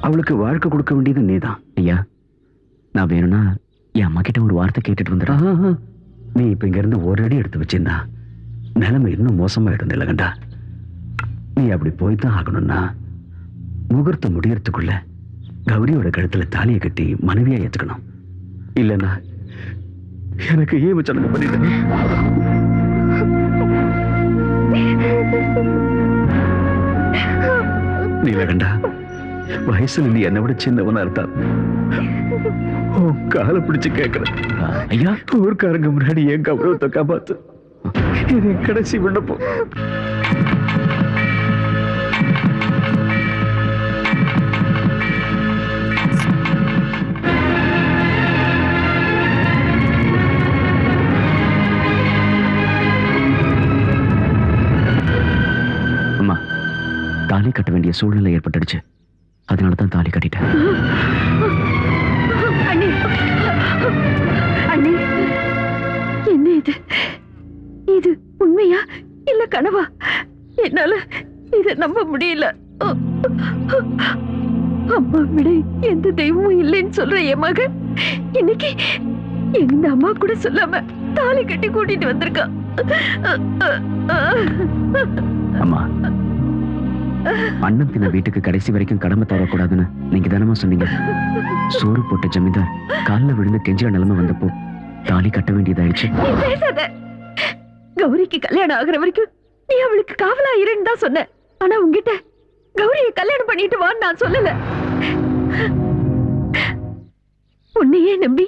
அவளுக்கு வாழ்க்கை கொடுக்க வேண்டியது நீதான். ஐயா, நான் வேணும்னா என் அம்மா கிட்ட ஒரு வார்த்தை கேட்டுட்டு வந்துடுறேன். நீ இப்ப இங்க இருந்து ஒரு அடி எடுத்து வச்சிருந்தா நிலைமை இன்னும் மோசமாயிடும் நீலகண்டா. நீ அப்படி போய்தான் ஆகணும்னா முகூர்த்தம் முடியறதுக்குள்ள கௌரியோட கழுத்துல தாலியை கட்டி மனைவியா ஏத்துக்கணும். இல்லைன்னா எனக்கு ஏன் சடங்கு பண்ணிட்டு நீலகண்டா, வயசுல நீ என்னை விட சின்னவனா இருந்தா காலை பிடிச்சு கேட்கிறேன். ஐயா, ஊர்க்காரங்க முன்னாடி என் கௌரவத்தை காப்பாத்து. இது என் கடைசி விண்ணப்பம். அம்மா, தாலி கட்ட வேண்டிய சூழ்நிலை ஏற்பட்டுடுச்சு. அதனாலதான் தாலி கட்டிட்டேன். அண்ணி, அண்ணி, என்ன இது? இது உண்மையா இல்ல கனவா? என்னால இத நம்ப முடியல. அம்மா விட எந்த தெய்வமும் இல்லைன்னு சொல்ற என் மகன் இன்னைக்கு எந்த அம்மா கூட சொல்லாம தாலி கட்டி கூட்டிட்டு வந்திருக்கா. அம்மா, அண்ணன் தின வீட்டுக்கு கடைசி வரைக்கும் கடமை தரக்கூடாதுன்னு நீங்க தானமா சொன்னீங்க. சோறு போட்ட ஜமீன்தார் காலில் விழுந்து கெஞ்சிற நிலைமை வந்தப்போ தாலி கட்ட வேண்டியதாயிடுச்சு. நீ பேசாத. கௌரிக்கு கல்யாணம் ஆகுற வரைக்கும் நீ அவளுக்கு காவலா இருன்னு தான் சொன்ன. ஆனா உன்கிட்ட கௌரியை கல்யாணம் பண்ணிட்டு வான்னு நான் சொல்லல. உன்னையே நம்பி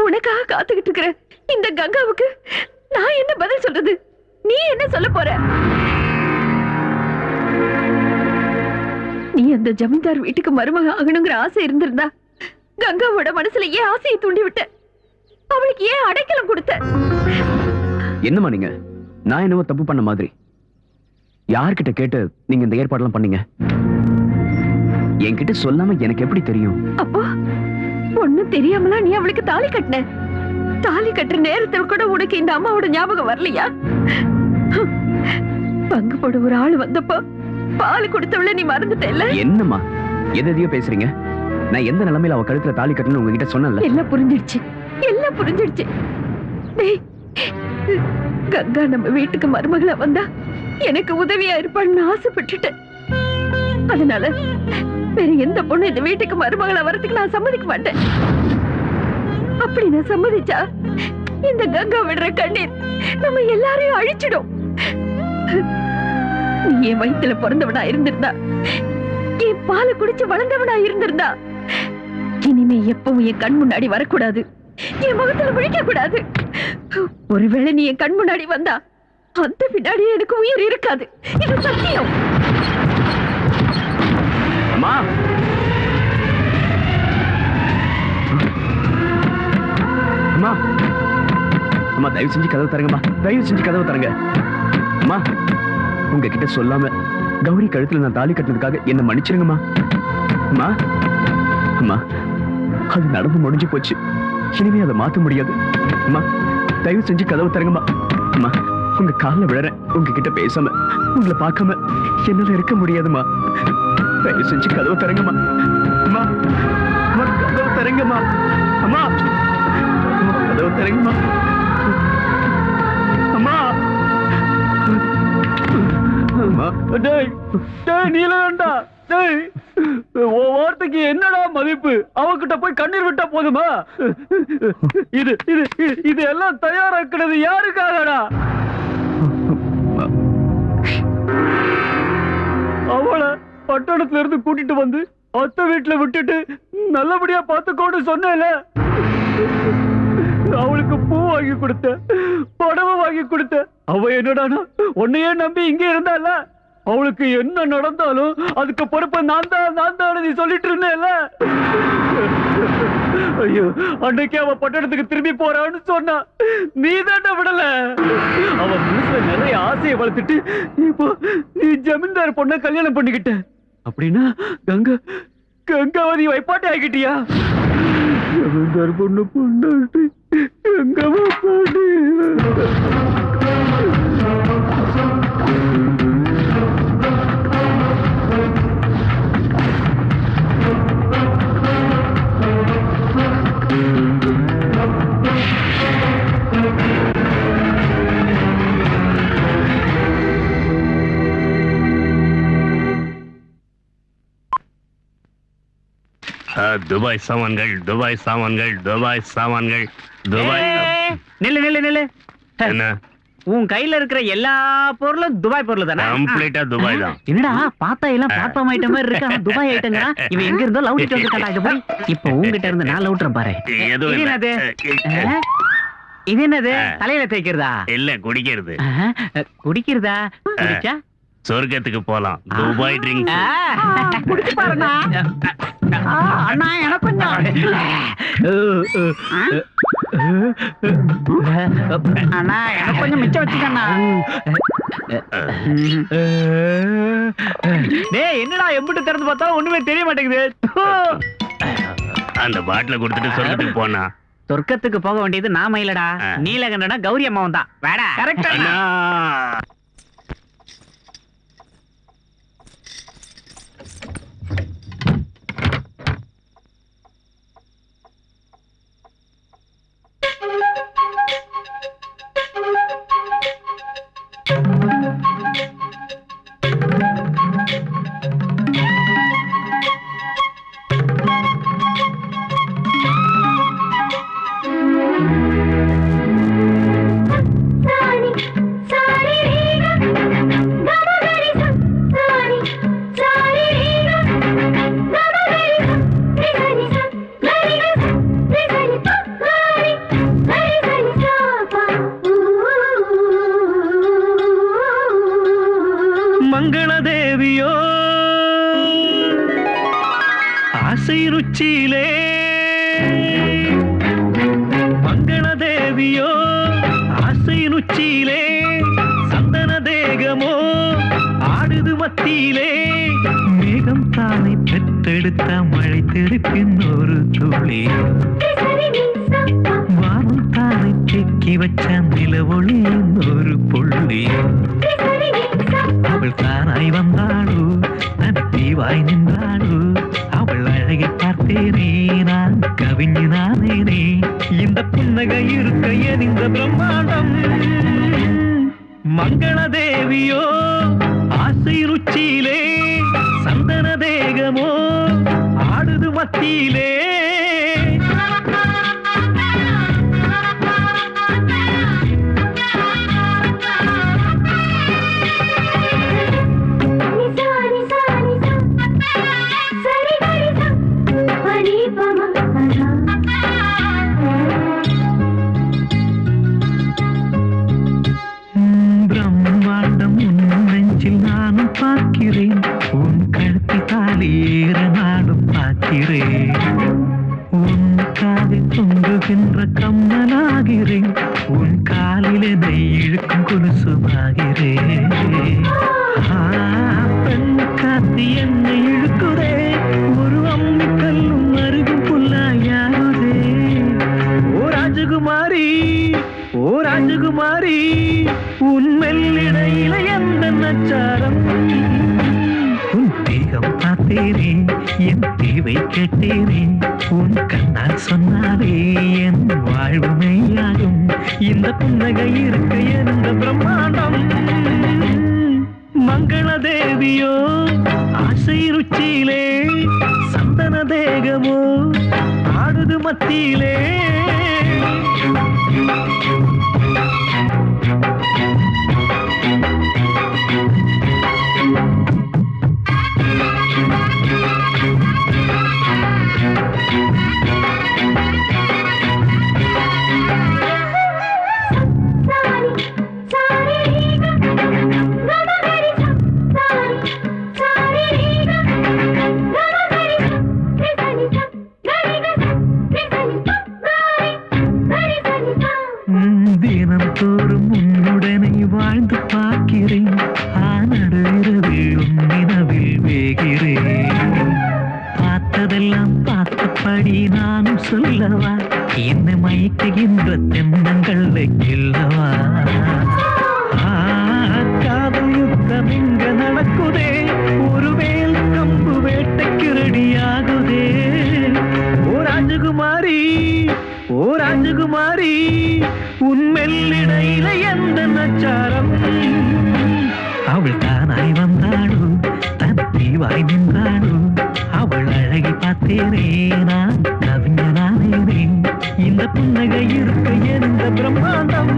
உனக்காக காத்துக்கிட்டு இருக்கிற இந்த கங்காவுக்கு நான் என்ன பதில் சொல்றது? நீ என்ன சொல்ல போற? நீ அந்த ஜமீன்தார் வீட்டுக்கு மருமக ஆகணுங்கிற ஆசை இருந்திருந்தா கங்காவோட மனசுல ஏன் ஆசையை தூண்டி விட்ட? அவளுக்கு ஏன் அடைக்கலம் கொடுத்த? என்னம்மா நீங்க? நான் என்னவோ தப்பு பண்ண மாதிரி. யார்கிட்ட கேட்டு நீங்க இந்த ஏற்பாடெல்லாம் பண்ணீங்க? என்கிட்ட சொல்லாம எனக்கு எப்படி தெரியும்? அப்போ ஒண்ணும் தெரியாமலா நீ அவளுக்கு தாலி கட்டின? தாலி கட்டுற நேரத்தில் கூட உனக்கு இந்த அம்மாவோட ஞாபகம் வரலையா? பங்கு போட ஒரு ஆள் வந்தப்போ பால் கொடுத்தவள நீ மறந்துட்டல? என்னம்மா எதையோ பேசுறீங்க? நான் எந்த நிலைமையில அவ கழுத்துல தாலி கட்டணும்னு உங்ககிட்ட சொன்னல? எல்லாம் புரிஞ்சிடுச்சு, எல்லாம் புரிஞ்சிடுச்சு. டேய், கங்கா நம்ம வீட்டுக்கு மருமகளா வந்தா எனக்கு உதவியா இருப்பான்னு ஆசைப்பட்டுட்டேன். அதனால வேற எந்த பொண்ணு இந்த வீட்டுக்கு மருமகளா வரதுக்கு நான் சம்மதிக்க மாட்டேன். அப்படி நான் சம்மதிச்சா இந்த கங்கா விடுற கண்ணீர் நம்ம எல்லாரையும் அழிச்சிடும். நீ என் வயித்துல பிறந்தவனா இருந்திருந்தா, என் பாலை குடிச்சு வளர்ந்தவனா இருந்திருந்தா, இனிமே எப்பவும் என் கண் முன்னாடி வரக்கூடாது, என் முகத்துல விழிக்க கூடாது. ஒருவேளை நீ என் கண் முன்னாடி வந்தா அந்த பின்னாடி எனக்கு உயிர் இருக்காது. இது சத்தியம். அம்மா, தயவு செஞ்சு கதவு தரங்கம்மா, தயவு செஞ்சு கதவு தரங்க. அம்மா, உங்ககிட்ட சொல்லாம கௌரி கழுத்துல நான் தாலி கட்டினதுக்காக என்ன மன்னிச்சிருங்கம்மா. அம்மா, அம்மா, அது நடந்து முடிஞ்சு போச்சு. இனிமே அதை மாத்த முடியாது. அம்மா, தயவு செஞ்சு கதவு தரங்கம்மா. அம்மா, உங்க காலில் விழறேன். உங்ககிட்ட பேசாம உங்களை பார்க்காம என்னால இருக்க முடியாதுமா. தயவு செஞ்சு கதவு தரங்கம்மா. அம்மா, அம்மா, கதவு தரங்கம்மா. அம்மா, அம்மா, கதவு தரங்கம்மா. அம்மா, அம்மா. டேய் டேய் நீலகண்டா, டேய் உன் வார்த்தைக்கு என்னடா மதிப்பு? அவகிட்ட போய் கண்ணீர் விட்டா போதுமா? இது இது இது எல்லாம் தயாராக்குறது யாருக்காகடா? அவளை பட்டணத்துல இருந்து கூட்டிட்டு வந்து அத்தை வீட்டுல விட்டுட்டு நல்லபடியா பார்த்துக்கோன்னு சொன்னேல. அவளுக்கு பூ வாங்கி கொடுத்த, படவை வாங்கி கொடுத்த. அவ என்னடானா உன்னையே நம்பி இங்க இருந்தால. அவளுக்கு என்ன நடந்தாலும் அதுக்கு பொறுப்பை நான் தான் நீ சொல்லிட்டு இருந்தேல. ஐயோ, அன்னைக்கு அவ பட்டணத்துக்கு திரும்பி போறான்னு சொன்னா நீ தாண்டா விடல. அவ மனசுல நிறைய ஆசையை வளர்த்துட்டு இப்போ நீ ஜமீன்தார் பொண்ண கல்யாணம் பண்ணிக்கிட்ட. அப்படின்னா கங்காவதி வைப்பாட்டி ஆகிட்டியா? ஜமீன்தார் பொண்ணு பொண்ணாட்டி கங்கா வைப்பாட்டி. துபாய் சாமான்கள், துபாய் சாமான்கள், துபாய் சாமான்கள், துபாய். நில்லு நில்லு நில்லு. என்ன உன் கையில இருக்கிற எல்லா பொருளும் துபாய் பொருள் தானே? கம்ப்ளீட்டா துபாய் தான். என்னடா பார்த்தா எல்லாம் பிளாட்ஃபார்ம் ஐட்டம் மாதிரி இருக்கு, துபாய் ஐட்டங்க. இவன் எங்க இருந்தோ லவுட்டிட்டு வந்துட்டாடா. இது போய் இப்போ உங்ககிட்ட இருந்து நான் லவுட்டுறேன் பாரு. எதுவும் இது இல்ல. என்னது? இது என்னது? தலையில தேய்க்கிறதா? இல்ல, குடிக்கிறது. குடிக்கிறதா? குடிச்சா சொர்க்கத்துக்கு போலாம். Dubai drink. குடிச்சு பாருண்ணா. அண்ணா எனக்கு கொஞ்சம். அண்ணா எனக்கு கொஞ்சம் மிச்சம் வச்சுக்கண்ணா. டேய், என்னடா எம்பிட்டு திறந்து பார்த்தாலும் ஒண்ணுமே தெரிய மாட்டேங்குது. அந்த பாட்டில கொடுத்துட்டு சொர்க்கத்துக்கு போனா. சொர்க்கத்துக்கு போக வேண்டியது நாம இல்லடா, நீலகண்டனா கௌரி அம்மாவும் தான். வேடா கரெக்டா? மங்களதேவியோ ஆசை ருச்சியிலே, மங்களதேவியோ ஆசை ருச்சியிலே, சந்தன தேகமோ ஆடுது மத்தியிலே. மேகம் தானை பெற்றெடுத்த மழை திருப்பின் ஒரு துளி, வானம் தானை செக்கி வச்ச நிலவொளியின் ஒரு புள்ளி. அவள் தானாய் வந்தாளோ, நதிவாய் நின்றாளோ, அவள் அழகை பார்த்தேனே, நான் கவிஞ நானேனே. இந்த புன்னகை இருக்க இந்த பிரம்மாண்டம். மங்களதேவியோ ஆசை ருச்சியிலே, சந்தன தேகமோ ஆடுது மத்தியிலே. பிரம்மாண்டம் உன் நெஞ்சில் நானும் பார்க்கிறேன், உன் கழுத்தி தாலேற நானும் பார்க்கிறேன். உன் காதில் தொங்குகின்ற கம்மலாகிறேன், உன் கால் என்னை இழுக்கும் கொலுசுமாகிறே பெண் காத்து என்னை இழுக்குதே ஒரு அம்மி கல்லும் அருகும் புல்லாயாகுதே ஓ ராஜகுமாரி ஓ ராஜகுமாரி உன் மெல்லிடையில எந்த நச்சாரம் உன் தேகம் பார்த்தேனே என் தேவை கேட்டேனே உன் கண்ணால் சொன்னாலே என் வாழ்வு மெய்யாகும் இந்த புன்னகை இருக்க எந்த பிரம்மாண்டம் மங்கள தேவியோ ஆசை ருச்சியிலே சந்தன தேகமோ ஆடுது மத்தியிலே தினம் தோறும் உன்னுடனே வாழ்ந்து பார்க்கிறேன் ஆனடுகிறதில் உன்னினவில் வேகிறேன் பார்த்ததெல்லாம் பார்த்தபடி நானும் சொல்லவா என்னை மயக்குகின்ற தென்னங்கள் வைக்கில்லவா காதல் யுத்தம் இங்க நடக்குதே ஒருவேல் கம்பு வேட்டைக்கு ரெடியாகுதே ஓ ராஜகுமாரி ஓ ராஜகுமாரி உன் மெல்லிடையில எந்த நச்சாரம் அவள் தானாய் வந்தாளோ தன் தீவாய் நின்றாளோ அவள் அழகை பார்த்தேனே நான் கவிஞனானேனே இந்த புன்னகை இருக்க எந்த பிரம்மாண்டம்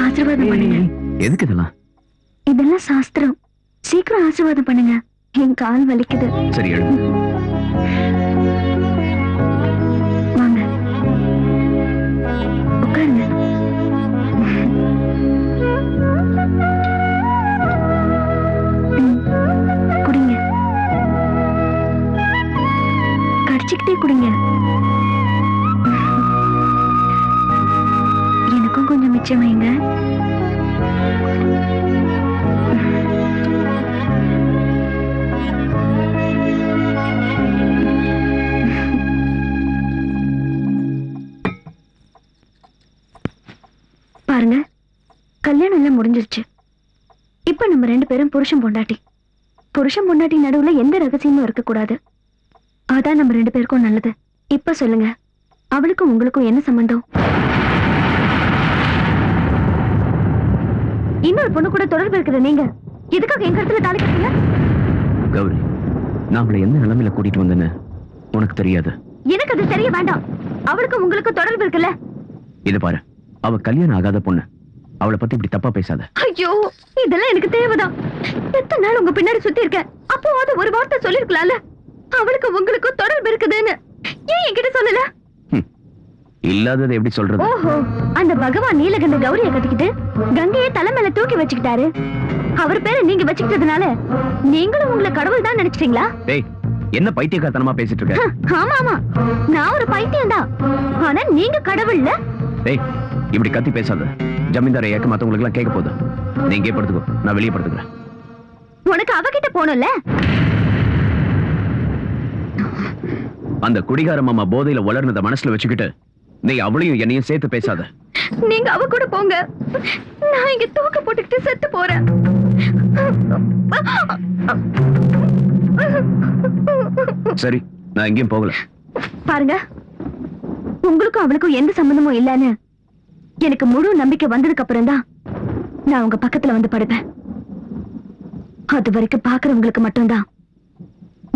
ஆசீர்வாதம் பண்ணுங்க. எதுக்கு இதெல்லாம்? இதெல்லாம் சாஸ்திரம். சீக்கிரம் ஆசீர்வாதம் பண்ணுங்க. என் கால் வலிக்குது. சரி எழு. வாங்க உட்காருங்க. குடிங்க. கடிச்சுக்கிட்டே குடிங்க. எனக்கும் கொஞ்சம் மிச்சம் வைங்க. பாருங்க, கல்யாணம் எல்லாம் முடிஞ்சிருச்சு. இப்ப நம்ம 2 பேரும் புருஷன் பொண்டாட்டி. புருஷன் பொண்டாட்டி நடுவுல எந்த ரகசியமும் இருக்க கூடாது. அதான் நம்ம 2 பேருக்கும் நல்லது. இப்ப சொல்லுங்க, அவளுக்கும் உங்களுக்கும் என்ன சம்பந்தம்? இன்னொரு பொண்ணு கூட தொடர்பு இருக்குது. நீங்க எதுக்காக என் கருத்துல தாலி கட்டல? கௌரி, நான் அவளை எந்த நிலைமையில கூட்டிட்டு வந்தேன்னு உனக்கு தெரியாது. எனக்கு அது தெரிய வேண்டாம். அவளுக்கும் உங்களுக்கும் தொடர்பு இருக்குல்ல? இது பாரு, அவ கல்யாணம் ஆகாத பொண்ணு. அவளை பத்தி இப்படி தப்பா பேசாத. ஐயோ, இதெல்லாம் எனக்கு தேவைதான். எத்தனை நாள் உங்க பின்னாடி சுத்தி இருக்கேன். அப்போ அது ஒரு வார்த்தை சொல்லிருக்கலாம்ல, அவளுக்கு உங்களுக்கும் தொடர்பு இருக்குதுன்னு. ஏன் என்கிட்ட சொல்லல? இல்லாதது எப்படி சொல்றது? ஓஹோ, அந்த பகவான் நீலகண்ட கௌரிய கட்டிக்கிட்டு கங்கையை தலை மேல தூக்கி வச்சுக்கிட்டாரு. அவர் பேரை நீங்க வச்சுக்கிட்டதுனால நீங்களும் உங்களை கடவுள் தான் நினைச்சிட்டீங்களா? டேய், என்ன பைத்தியக்காரத்தனமா பேசிட்டு இருக்க? ஆமா ஆமா, நான் ஒரு பைத்தியம் தான். ஆனா நீங்க கடவுள்ல. டேய், இப்படி கத்தி பேசாத. ஜமீன்தாரை ஏக்க மத்தவங்களுக்கு எல்லாம் கேட்க போகுது. நீ இங்கே படுத்துக்கோ, நான் வெளியே படுத்துக்கிறேன். உனக்கு அவகிட்ட போகணும்ல. அந்த குடிகார மாமா போதையில வளர்னத மனசுல வச்சுக்கிட்டு நீ அவளையும் என்னையும் சேர்த்து பேசாத. நீங்க அவ கூட போங்க, நான் இங்க தூக்க போட்டுக்கிட்டு செத்து போறேன். சரி, நான் எங்கேயும் போகல. பாருங்க, உங்களுக்கும் அவளுக்கும் எந்த சம்பந்தமும் இல்லன்னு எனக்கு முழு நம்பிக்கை வந்ததுக்கு அப்புறம் தான் நான் உங்க பக்கத்துல வந்து படுப்பேன். அது வரைக்கும் பாக்குறவங்களுக்கு மட்டும்தான்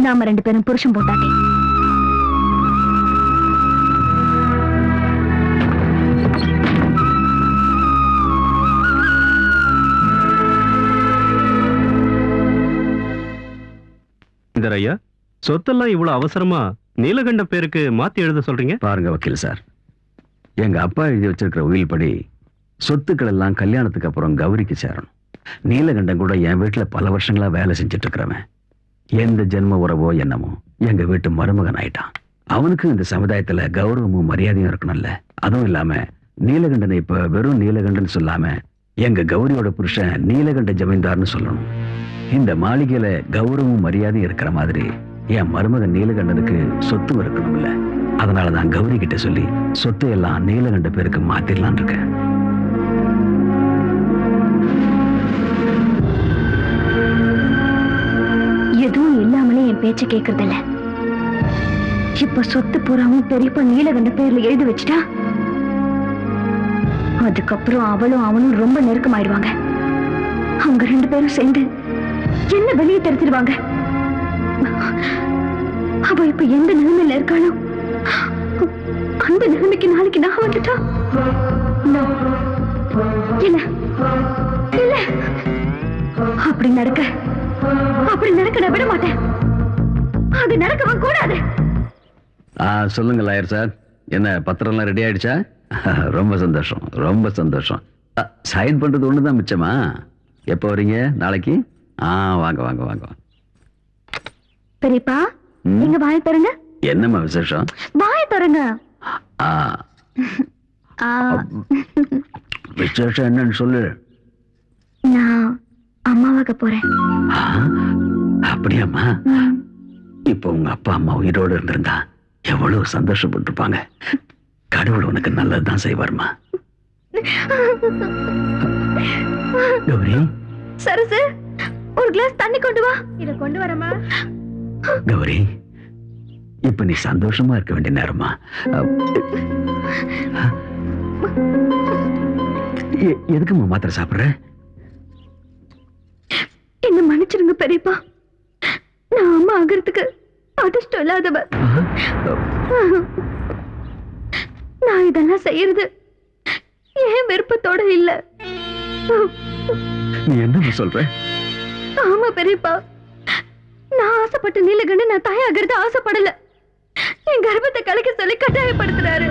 நாம 2 பேரும் புருஷன் பொண்டாட்டி. ஐயா, சொத்தெல்லாம் இவ்வளவு அவசரமா நீலகண்ட பேருக்கு மாத்தி எழுத சொல்றீங்க? பாருங்க வக்கீல் சார், எங்க அப்பா எழுதி வச்சிருக்கிற உயில் படி சொத்துக்கள் எல்லாம் கல்யாணத்துக்கு அப்புறம் கௌரிக்கு சேரணும். நீலகண்டன் கூட என் வீட்டுல பல வருஷங்களா வேலை செஞ்சுட்டு இருக்கிறவன். எந்த ஜென்ம உறவோ என்னமோ எங்க வீட்டு மருமகன் ஆயிட்டான். அவனுக்கு இந்த சமுதாயத்துல கௌரவமும் மரியாதையும் இருக்கணும்ல. அதுவும் இல்லாம நீலகண்டனை இப்ப வெறும் நீலகண்டன் சொல்லாம எங்க கௌரியோட புருஷன் நீலகண்ட ஜமீன்தார்னு சொல்லணும். இந்த மாளிகையில கௌரவமும் மரியாதையும் இருக்கிற மாதிரி என் மருமகன் நீலகண்டனுக்கு சொத்து இருக்கணும்ல. அதனாலதான் கௌரி கிட்ட சொல்லி சொத்து எல்லாம் நீலகண்ட பேருக்கு மாத்திரலாம் இருக்கேன். எதுவும் இல்லாமலே என் பேச்ச கேக்குறது இல்ல. இப்ப சொத்து பூராவும் பெரியப்பா நீலகண்ட பேர்ல எழுதி வச்சுட்டா அதுக்கப்புறம் அவளும் அவனும் ரொம்ப நெருக்கமாயிடுவாங்க. அவங்க 2 பேரும் சேர்ந்து என்ன வெளியே தெரிஞ்சிருவாங்க. அவ இப்ப எந்த நிலைமையில இருக்காளோ அந்த நிலைமைக்கு நாளைக்கு நான் வந்துட்டா No. இல்ல இல்ல அப்படி நடக்க நான் விட மாட்டேன். அது நடக்கவும் கூடாது. சொல்லுங்க லாயர் சார், என்ன பத்திரம் எல்லாம் ரெடி ஆயிடுச்சா? ரொம்ப சந்தோஷம், ரொம்ப சந்தோஷம். சைன் பண்றது ஒண்ணுதான் மிச்சமா? எப்போ வரீங்க? நாளைக்கு? வாங்க வாங்க வாங்க. பெரியப்பா நீங்க வாய தருங்க. என்னம்மா விசேஷம்? வாய தருங்க. விசேஷம் என்னன்னு சொல்லு. நான் அம்மாவாக போறேன். அப்படியாம்மா? இப்ப உங்க அப்பா அம்மா உயிரோடு இருந்திருந்தா எவ்வளவு சந்தோஷப்பட்டிருப்பாங்க. கடவுள் உனக்கு நல்லதுதான் செய்வார்மா. கௌரி, சரசு ஒரு கிளாஸ் தண்ணி கொண்டு வா. இத கொண்டு வரமா? கௌரி, இப்ப நீ சந்தோஷமா இருக்க வேண்டிய நேரமா. எதுக்குமா மாத்திரை சாப்பிடுற? என்ன மன்னிச்சிருங்க பெரியப்பா, நான் அம்மா ஆகிறதுக்கு அதிர்ஷ்டம் இல்லாதவ. நான் இதெல்லாம் செய்யறது ஏன் விருப்பத்தோட இல்ல. நீ என்ன சொல்ற? ஆமா பெரியப்பா, நான் ஆசைப்பட்ட நீலகண்டன் நான் தாயாகிறது ஆசைப்படல. என் கர்ப்பத்தை கலைக்க சொல்லி கட்டாயப்படுத்துறாரு.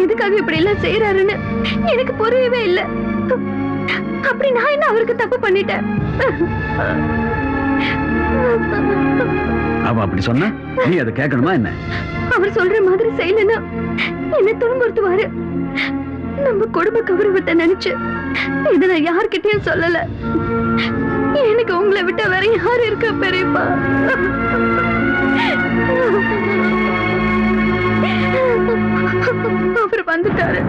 எதுக்காக இப்படி எல்லாம் செய்யறாருன்னு எனக்கு புரியவே இல்லை. அப்படி நான் என்ன அவருக்கு தப்பு பண்ணிட்டேன்? அவ அப்படி சொன்னா நீ அதை கேட்கணுமா என்ன? அவர் சொல்ற மாதிரி செய்யலன்னா என்ன துன்புறுத்துவாரு. நம்ம குடும்ப கௌரவத்தை நினைச்சு இதை நான் யார்கிட்டயும் சொல்லல. எனக்கு உங்களை விட்ட வேற யாரு இருக்கா பெரியப்பா? அவர் வந்துட்டாரு.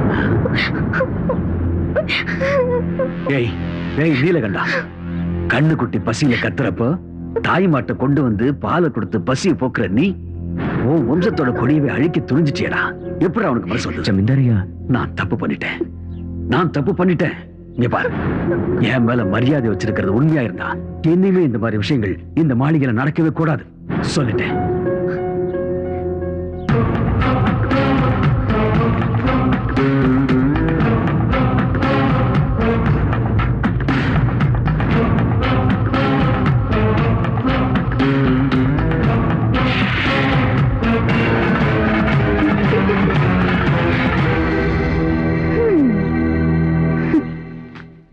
ஏய் ஏய் நீலகண்டா, கண்ணு குட்டி பசியில கத்துறப்போ தாய் மாட்டை கொண்டு வந்து பாலை கொடுத்து பசியை போக்குற நீ உன் வம்சத்தோட கொடியவை அழிக்க துணிஞ்சிட்டியடா. எப்படி அவனுக்கு மனசு வந்து? ஜமீன்தாரியா, நான் தப்பு பண்ணிட்டேன். இங்க பாரு, என் மேல மரியாதை வச்சிருக்கிறது உண்மையா இருந்தா இனிமே இந்த மாதிரி விஷயங்கள் இந்த மாளிகையில நடக்கவே கூடாது சொல்லிட்டேன்.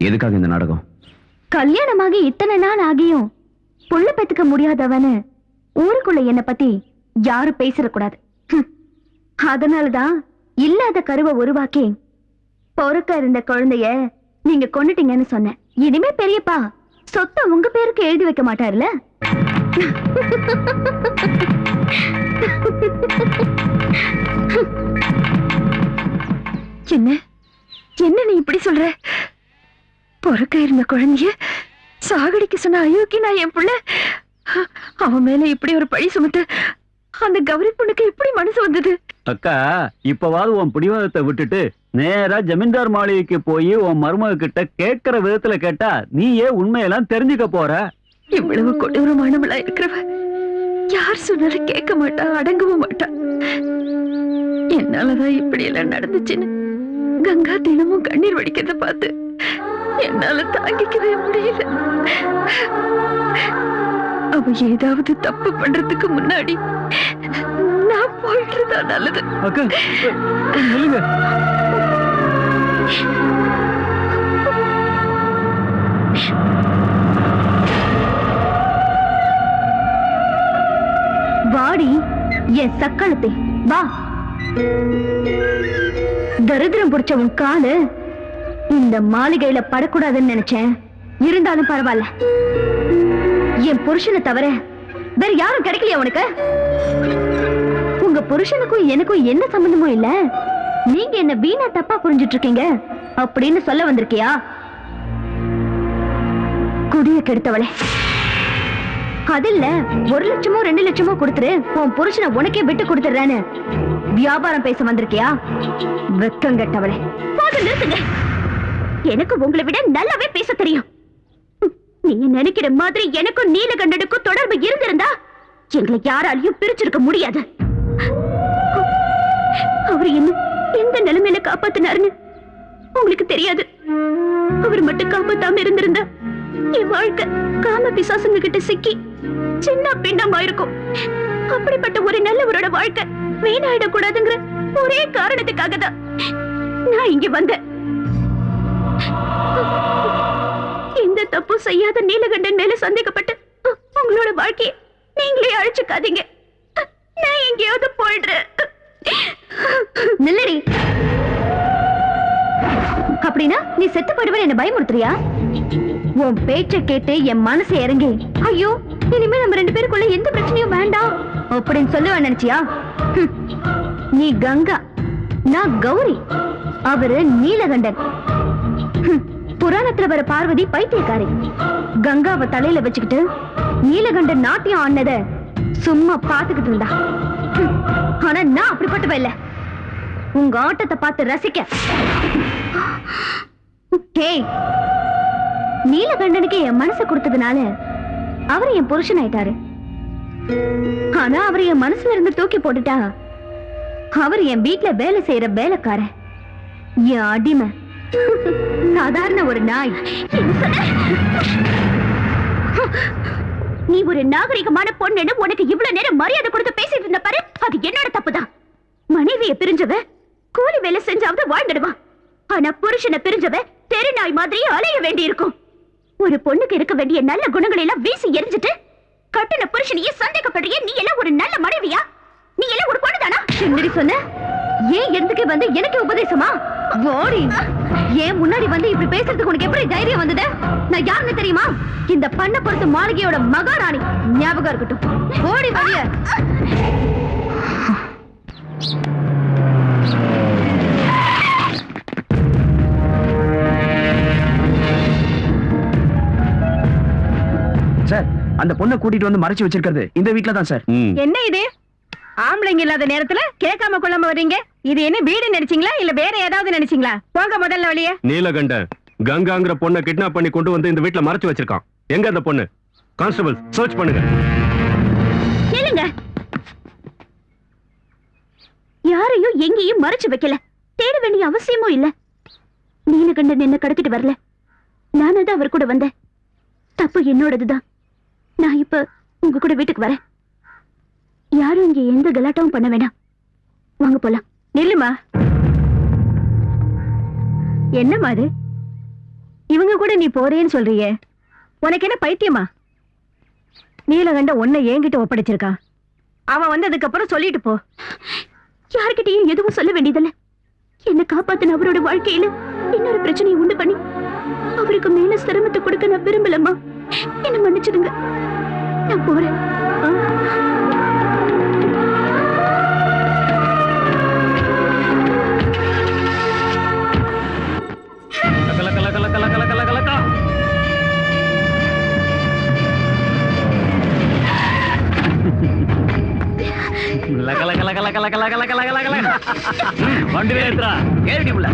எதுக்காக இந்த நாடகம்? கல்யாணமாகி இத்தனை நாள் ஆகியும் புள்ள பெத்துக்க முடியாதவனு ஊருக்குள்ள என்ன பத்தி யாரும் பேசிடக்கூடாது. அதனாலதான் இல்லாத கருவை உருவாக்கி பொறுக்க இருந்த குழந்தைய நீங்க கொன்னுட்டீங்கன்னு சொன்னேன். இனிமே பெரியப்பா சொத்தை உங்க பேருக்கு எழுதி வைக்க மாட்டாருல? என்ன நீ இப்படி சொல்ற? பொறுக்க இருந்த குழந்தைய சாகடிக்க சொன்ன அயோக்கி நான் என் புள்ள. அவன் மேல இப்படி ஒரு பழி சுமத்து அந்த கௌரி பொண்ணுக்கு எப்படி மனசு வந்தது? அக்கா, இப்பவாது உன் பிடிவாதத்தை விட்டுட்டு நேரா ஜமீன்தார் மாளிகைக்கு போய் உன் மருமக கிட்ட கேட்கிற விதத்துல கேட்டா நீயே உண்மையெல்லாம் தெரிஞ்சுக்க போற. இவ்வளவு கொடூரமானவளா இருக்கிறவ யார் சொன்னாலும் கேட்க மாட்டா, அடங்கவும் மாட்டா. என்னாலதான் இப்படி எல்லாம் நடந்துச்சுன்னு கங்கா தினமும் கண்ணீர் வடிக்கிறத பார்த்து என்னால தாங்கிக்கவே முடியல. அவ ஏதாவது தப்பு பண்றதுக்கு முன்னாடி நான் நான் போயிட்டு இருந்தா நல்லது. அக்கா நில்லுங்க. வாடி என் சக்களத்தை வா. தரித்திரம் பிடிச்ச உன் காலு இந்த மாளிகையில படக்கூடாதுன்னு நினைச்சேன். இருந்தாலும் பரவாயில்ல. என் புருஷனை தவிர வேற யாரும் கிடைக்கலையா உனக்கு? உங்க புருஷனுக்கும் எனக்கும் என்ன சம்பந்தமும் இல்ல. நீங்க என்ன வீணா தப்பா புரிஞ்சிட்டு இருக்கீங்க அப்படின்னு சொல்ல வந்திருக்கியா? குடிய கெடுத்தவளே, அதில்ல 1 லட்சமோ 2 லட்சமோ கொடுத்துரு உன் புருஷனை உனக்கே விட்டு கொடுத்துறேன்னு வியாபாரம் பேச வந்திருக்கியா? வெக்கம் கெட்டவளே. நிறுத்துங்க. எனக்கு உங்களை விட நல்லாவே பேச தெரியும். நீங்க நினைக்கிற மாதிரி எனக்கும் நீலகண்டனுக்கும் தொடர்பு இருந்திருந்தா எங்களை யாராலையும் பிரிச்சிருக்க முடியாது. அவர் என்ன எந்த நிலைமையில காப்பாத்தினாருன்னு உங்களுக்கு தெரியாது. அவர் மட்டும் காப்பாத்தாம இருந்திருந்தா என் வாழ்க்கை காம பிசாசுங்க கிட்ட சிக்கி சின்ன பின்னமாயிருக்கும். அப்படிப்பட்ட ஒரு நல்லவரோட வாழ்க்கை வீணாயிடக்கூடாதுங்கிற ஒரே காரணத்துக்காக தான் நான் இங்க வந்தேன். எந்த தப்பு செய்யாத நீலகண்டன் மேல சந்தேகப்பட்டு உங்களோட வாழ்க்கையை நீங்களே அழிச்சுக்காதீங்க. நான் எங்கேயாவது போயிடுறேன். நில்லடி. அப்படின்னா நீ செத்து போயிடுவேன் என்ன பயமுறுத்துறியா? உன் பேச்ச கேட்டு என் மனசு இறங்கி ஐயோ இனிமே நம்ம 2 பேருக்குள்ள எந்த பிரச்சனையும் வேண்டாம் அப்படின்னு சொல்லுவேன் நினைச்சியா? நீ கங்கா, நான் கௌரி, அவரு நீலகண்டன். புராணத்துல வர பார்வதி பைத்தியக்காரி. கங்காவை தலையில வச்சுக்கிட்டு நீலகண்டன் நாட்டியம் ஆனத சும்மா பாத்துக்கிட்டு இருந்தா. ஆனா நான் அப்படிப்பட்டவ இல்ல. உங்க ஆட்டத்தை பார்த்து ரசிக்க. நீலகண்டனுக்கு என் மனசை கொடுத்ததுனால அவர் என் புருஷன் ஆயிட்டாரு. ஆனா அவர் என் மனசுல இருந்து தூக்கி போட்டுட்டா அவர் என் வீட்டுல வேலை செய்யற வேலைக்காரன், என் அடிமை, சாதாரண ஒரு நாய். நீ ஒரு நாகரிகமான பொண்ணுன்னு உனக்கு இவ்வளவு நேரம் மரியாதை கொடுத்து பேசிட்டு இருந்த பாரு, அது என்னோட தப்புதான். மனைவியை பிரிஞ்சவ கூலி வேலை செஞ்சாவது வாழ்ந்துடுவான். ஆனா புருஷனை பிரிஞ்சவ தெரு நாய் மாதிரியே அலைய வேண்டி இருக்கும். ஒரு பொண்ணுக்கு இருக்க வேண்டிய நல்ல குணங்களை எல்லாம் வீசி எரிஞ்சிட்டு கட்டின புருஷனையே சந்தேகப்படுறிய. நீ எல்லாம் ஒரு நல்ல மனைவியா? நீ எல்லாம் ஒரு பொண்ணுதானா? என்னடி சொன்ன? ஏன் எதுக்கு வந்து எனக்கு உபதேசமா? ஓடி ஏன் முன்னாடி வந்து இப்படி பேசுறதுக்கு உனக்கு எப்படி தைரியம் வந்தது? நான் யாருன்னு தெரியுமா? இந்த பண்ண பொறுத்த மாளிகையோட மகாராணி. ஞாபகம் இருக்கட்டும். ஓடி வழிய. சார், அந்த பொண்ணை கூட்டிட்டு வந்து மறைச்சு வச்சிருக்கிறது இந்த வீட்ல தான் சார். என்ன இது? ஆம்பளைங்க இல்லாத நேரத்துல கேட்காம கொள்ளாம வர்றீங்க. இது என்ன வீடு நினைச்சீங்களா இல்ல வேற ஏதாவது நினைச்சீங்களா? போங்க முதல்ல வழிய. நீலகண்டன் கங்காங்கிற பொண்ணை கிட்னாப் பண்ணி கொண்டு வந்து இந்த வீட்ல மறைச்சு வச்சிருக்கான். எங்க அந்த பொண்ணு? கான்ஸ்டபிள் சர்ச் பண்ணுங்க. கேளுங்க. யாரையும் எங்கேயும் மறைச்சு வைக்கல. தேட வேண்டிய அவசியமும் இல்ல. நீலகண்டன் என்ன கடத்திட்டு வரல. நானதான் அவர் கூட வந்தேன். தப்பு என்னோடதுதான். நான் இப்ப உங்க கூட வீட்டுக்கு வரேன். யாரும் இங்க எந்த கலாட்டாவும் பண்ண வேண்டாம். வாங்க போலாம். நில்லுமா. என்னம்மா அது? இவங்க கூட நீ போறேன்னு சொல்றியே, உனக்கு என்ன பைத்தியமா? நீலகண்ட உன்னை என்கிட்ட ஒப்படைச்சிருக்கான். அவன் வந்ததுக்கு அப்புறம் சொல்லிட்டு போ. யார்கிட்டயும் எதுவும் சொல்ல வேண்டியதில்ல. என்ன காப்பாத்தின அவரோட வாழ்க்கையில இன்னொரு பிரச்சனையை உண்டு பண்ணி அவருக்கு மேல சிரமத்தை கொடுக்க நான் விரும்பலம்மா. என்ன மன்னிச்சிடுங்க. நான் போறேன். வண்டி வேலையா ஏறி உள்ள.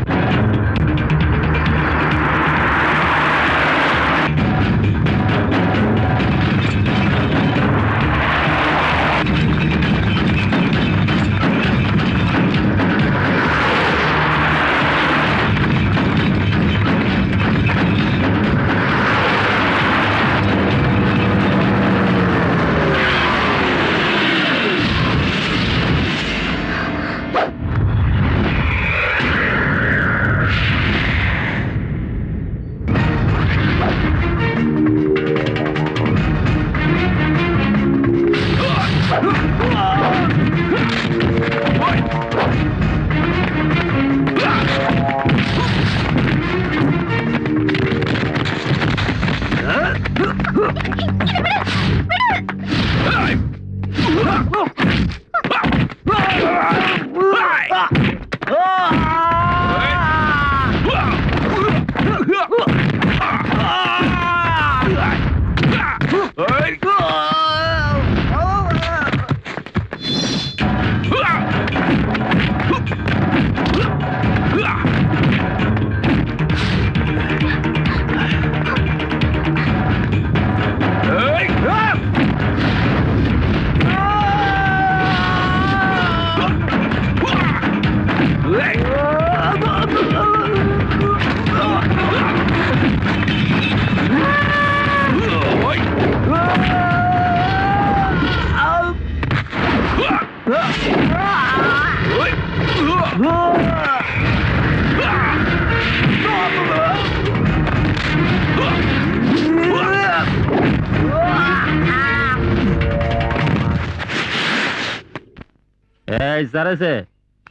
ஏய் சரசு,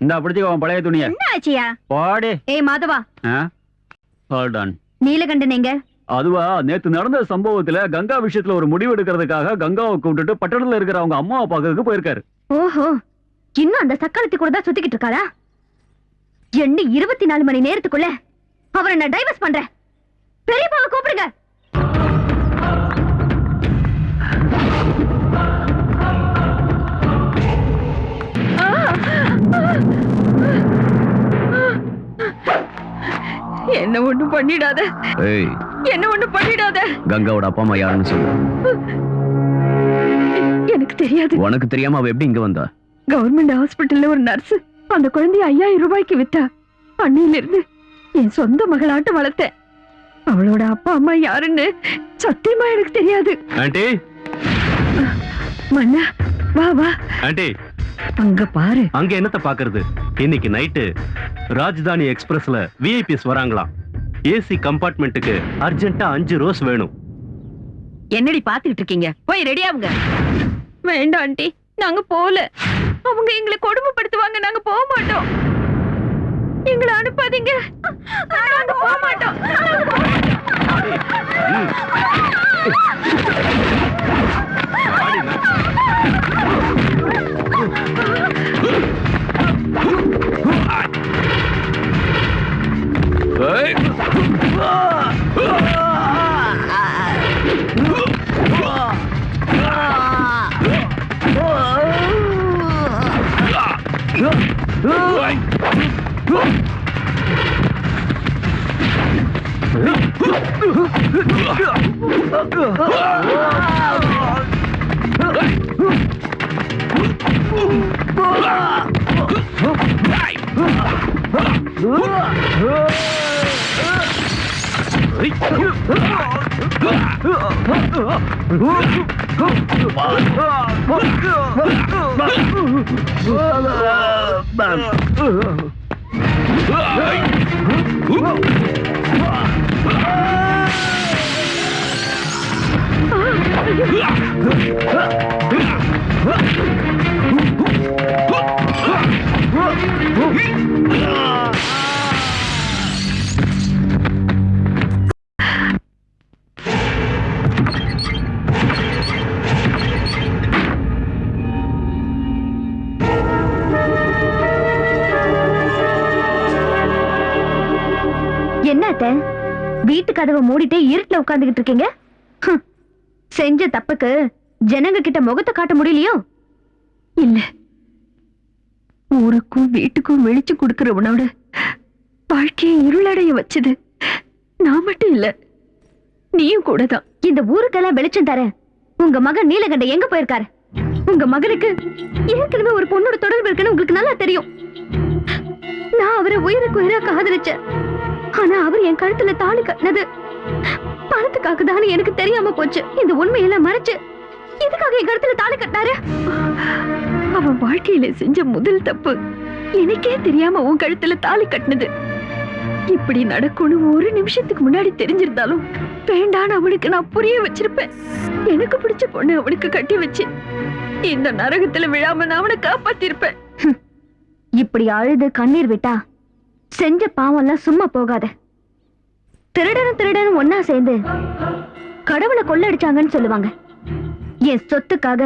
இந்த பிடிச்சுக்க உன் பழைய துணிய. என்ன ஆச்சியா? போடி. ஏய் மாதவா, ஹோல்ட் ஆன். நீலகண்டன் எங்க? அதுவா, நேத்து நடந்த சம்பவத்துல கங்கா விஷயத்துல ஒரு முடிவு எடுக்கிறதுக்காக கங்காவை கூப்பிட்டுட்டு பட்டணத்துல இருக்கிற அவங்க அம்மாவை பார்க்கறதுக்கு போயிருக்காரு. ஓஹோ, இன்னும் அந்த சக்காலத்தி கூட தான் சுத்திக்கிட்டு இருக்காரா? என்ன 24 மணி நேரத்துக்குள்ள அவரை நான் டைவர்ஸ் பண்றேன். பெரியப்பாவை கூப்பிடுங்க. என்ன ஒண்ணு பண்ணிடாத, ஏய், என்ன ஒண்ணு பண்ணிடாத. கங்காவோட அப்பா அம்மா யாருன்னு சொல்லு. எனக்கு தெரியாது. உனக்கு தெரியாம அவ எப்படி இங்க வந்தா? கவர்மெண்ட் ஹாஸ்பிட்டல்ல ஒரு நர்ஸ் அந்த குழந்தைய 5000 ரூபாய்க்கு வித்தா. அன்னையில இருந்து என் சொந்த மகளாட்ட வளர்த்தேன். அவளோட அப்பா அம்மா யாருன்னு சத்தியமா எனக்கு தெரியாது. ஆண்டி, மன்னா வா வா, ஆண்டி, அங்க பாரு. அங்க என்னத்த பாக்குறது? இன்னைக்கு நைட்டு ராஜ்தானி எக்ஸ்பிரஸ்ல விஐபிஸ் வராங்களாம். ஏசி கம்பார்ட்மெண்ட்டுக்கு அர்ஜென்ட்டா 5 ரோஸ் வேணும். என்னடி பாத்துக்கிட்டு இருக்கீங்க? போய் ரெடி ஆகுங்க. வேண்டாம் ஆண்டி, நாங்க போல. அவங்க எங்களை கொடுமைப்படுத்துவாங்க, நாங்க போக மாட்டோம். எங்களை அனுப்பாதீங்க, நாங்க போக மாட்டோம். என்னத்த வீட்டு கதவை மூடிட்டே இருட்டுல உட்கார்ந்துகிட்டு இருக்கீங்க? செஞ்ச தப்புக்கு ஜனங்க கிட்ட முகத்தை காட்ட முடியலையோ? இல்ல, ஊருக்கும் வீட்டுக்கும் வெளிச்சு கொடுக்கறவனோட வாழ்க்கையை இருளடைய வச்சது நான் மட்டும் இல்ல, நீயும் கூட தான். இந்த ஊருக்கெல்லாம் வெளிச்சம் தர உங்க மகன் நீலகண்ட எங்க போயிருக்காரு? உங்க மகனுக்கு ஏற்கனவே ஒரு பொண்ணோட தொடர்பு இருக்குன்னு உங்களுக்கு நல்லா தெரியும். நான் அவரை உயிருக்கு உயிரா காதலிச்சேன். ஆனா அவர் என் கழுத்துல தாலி கட்டினது பணத்துக்காக தானே எனக்கு தெரியாம போச்சு. இந்த உண்மையெல்லாம் மறைச்சு எதுக்காக என் கழுத்துல தாலி கட்டினாரு? அவன் வாழ்க்கையில செஞ்ச முதல் தப்பு எனக்கே தெரியாம உன் கழுத்துல தாலி கட்டினது. இப்படி நடக்கும்னு ஒரு நிமிஷத்துக்கு முன்னாடி தெரிஞ்சிருந்தாலும் வேண்டான்னு அவனுக்கு நான் புரிய வச்சிருப்பேன். எனக்கு பிடிச்ச பொண்ணு அவனுக்கு கட்டி வச்சு இந்த நரகத்துல விழாம நான் அவனை காப்பாத்திருப்பேன். இப்படி அழுது கண்ணீர் விட்டா செஞ்ச பாவம் எல்லாம் சும்மா போகாத. திருடனும் ஒன்னா சேர்ந்து கடவுளை கொள்ளடிச்சாங்கன்னு சொல்லுவாங்க. என் சொத்துக்காக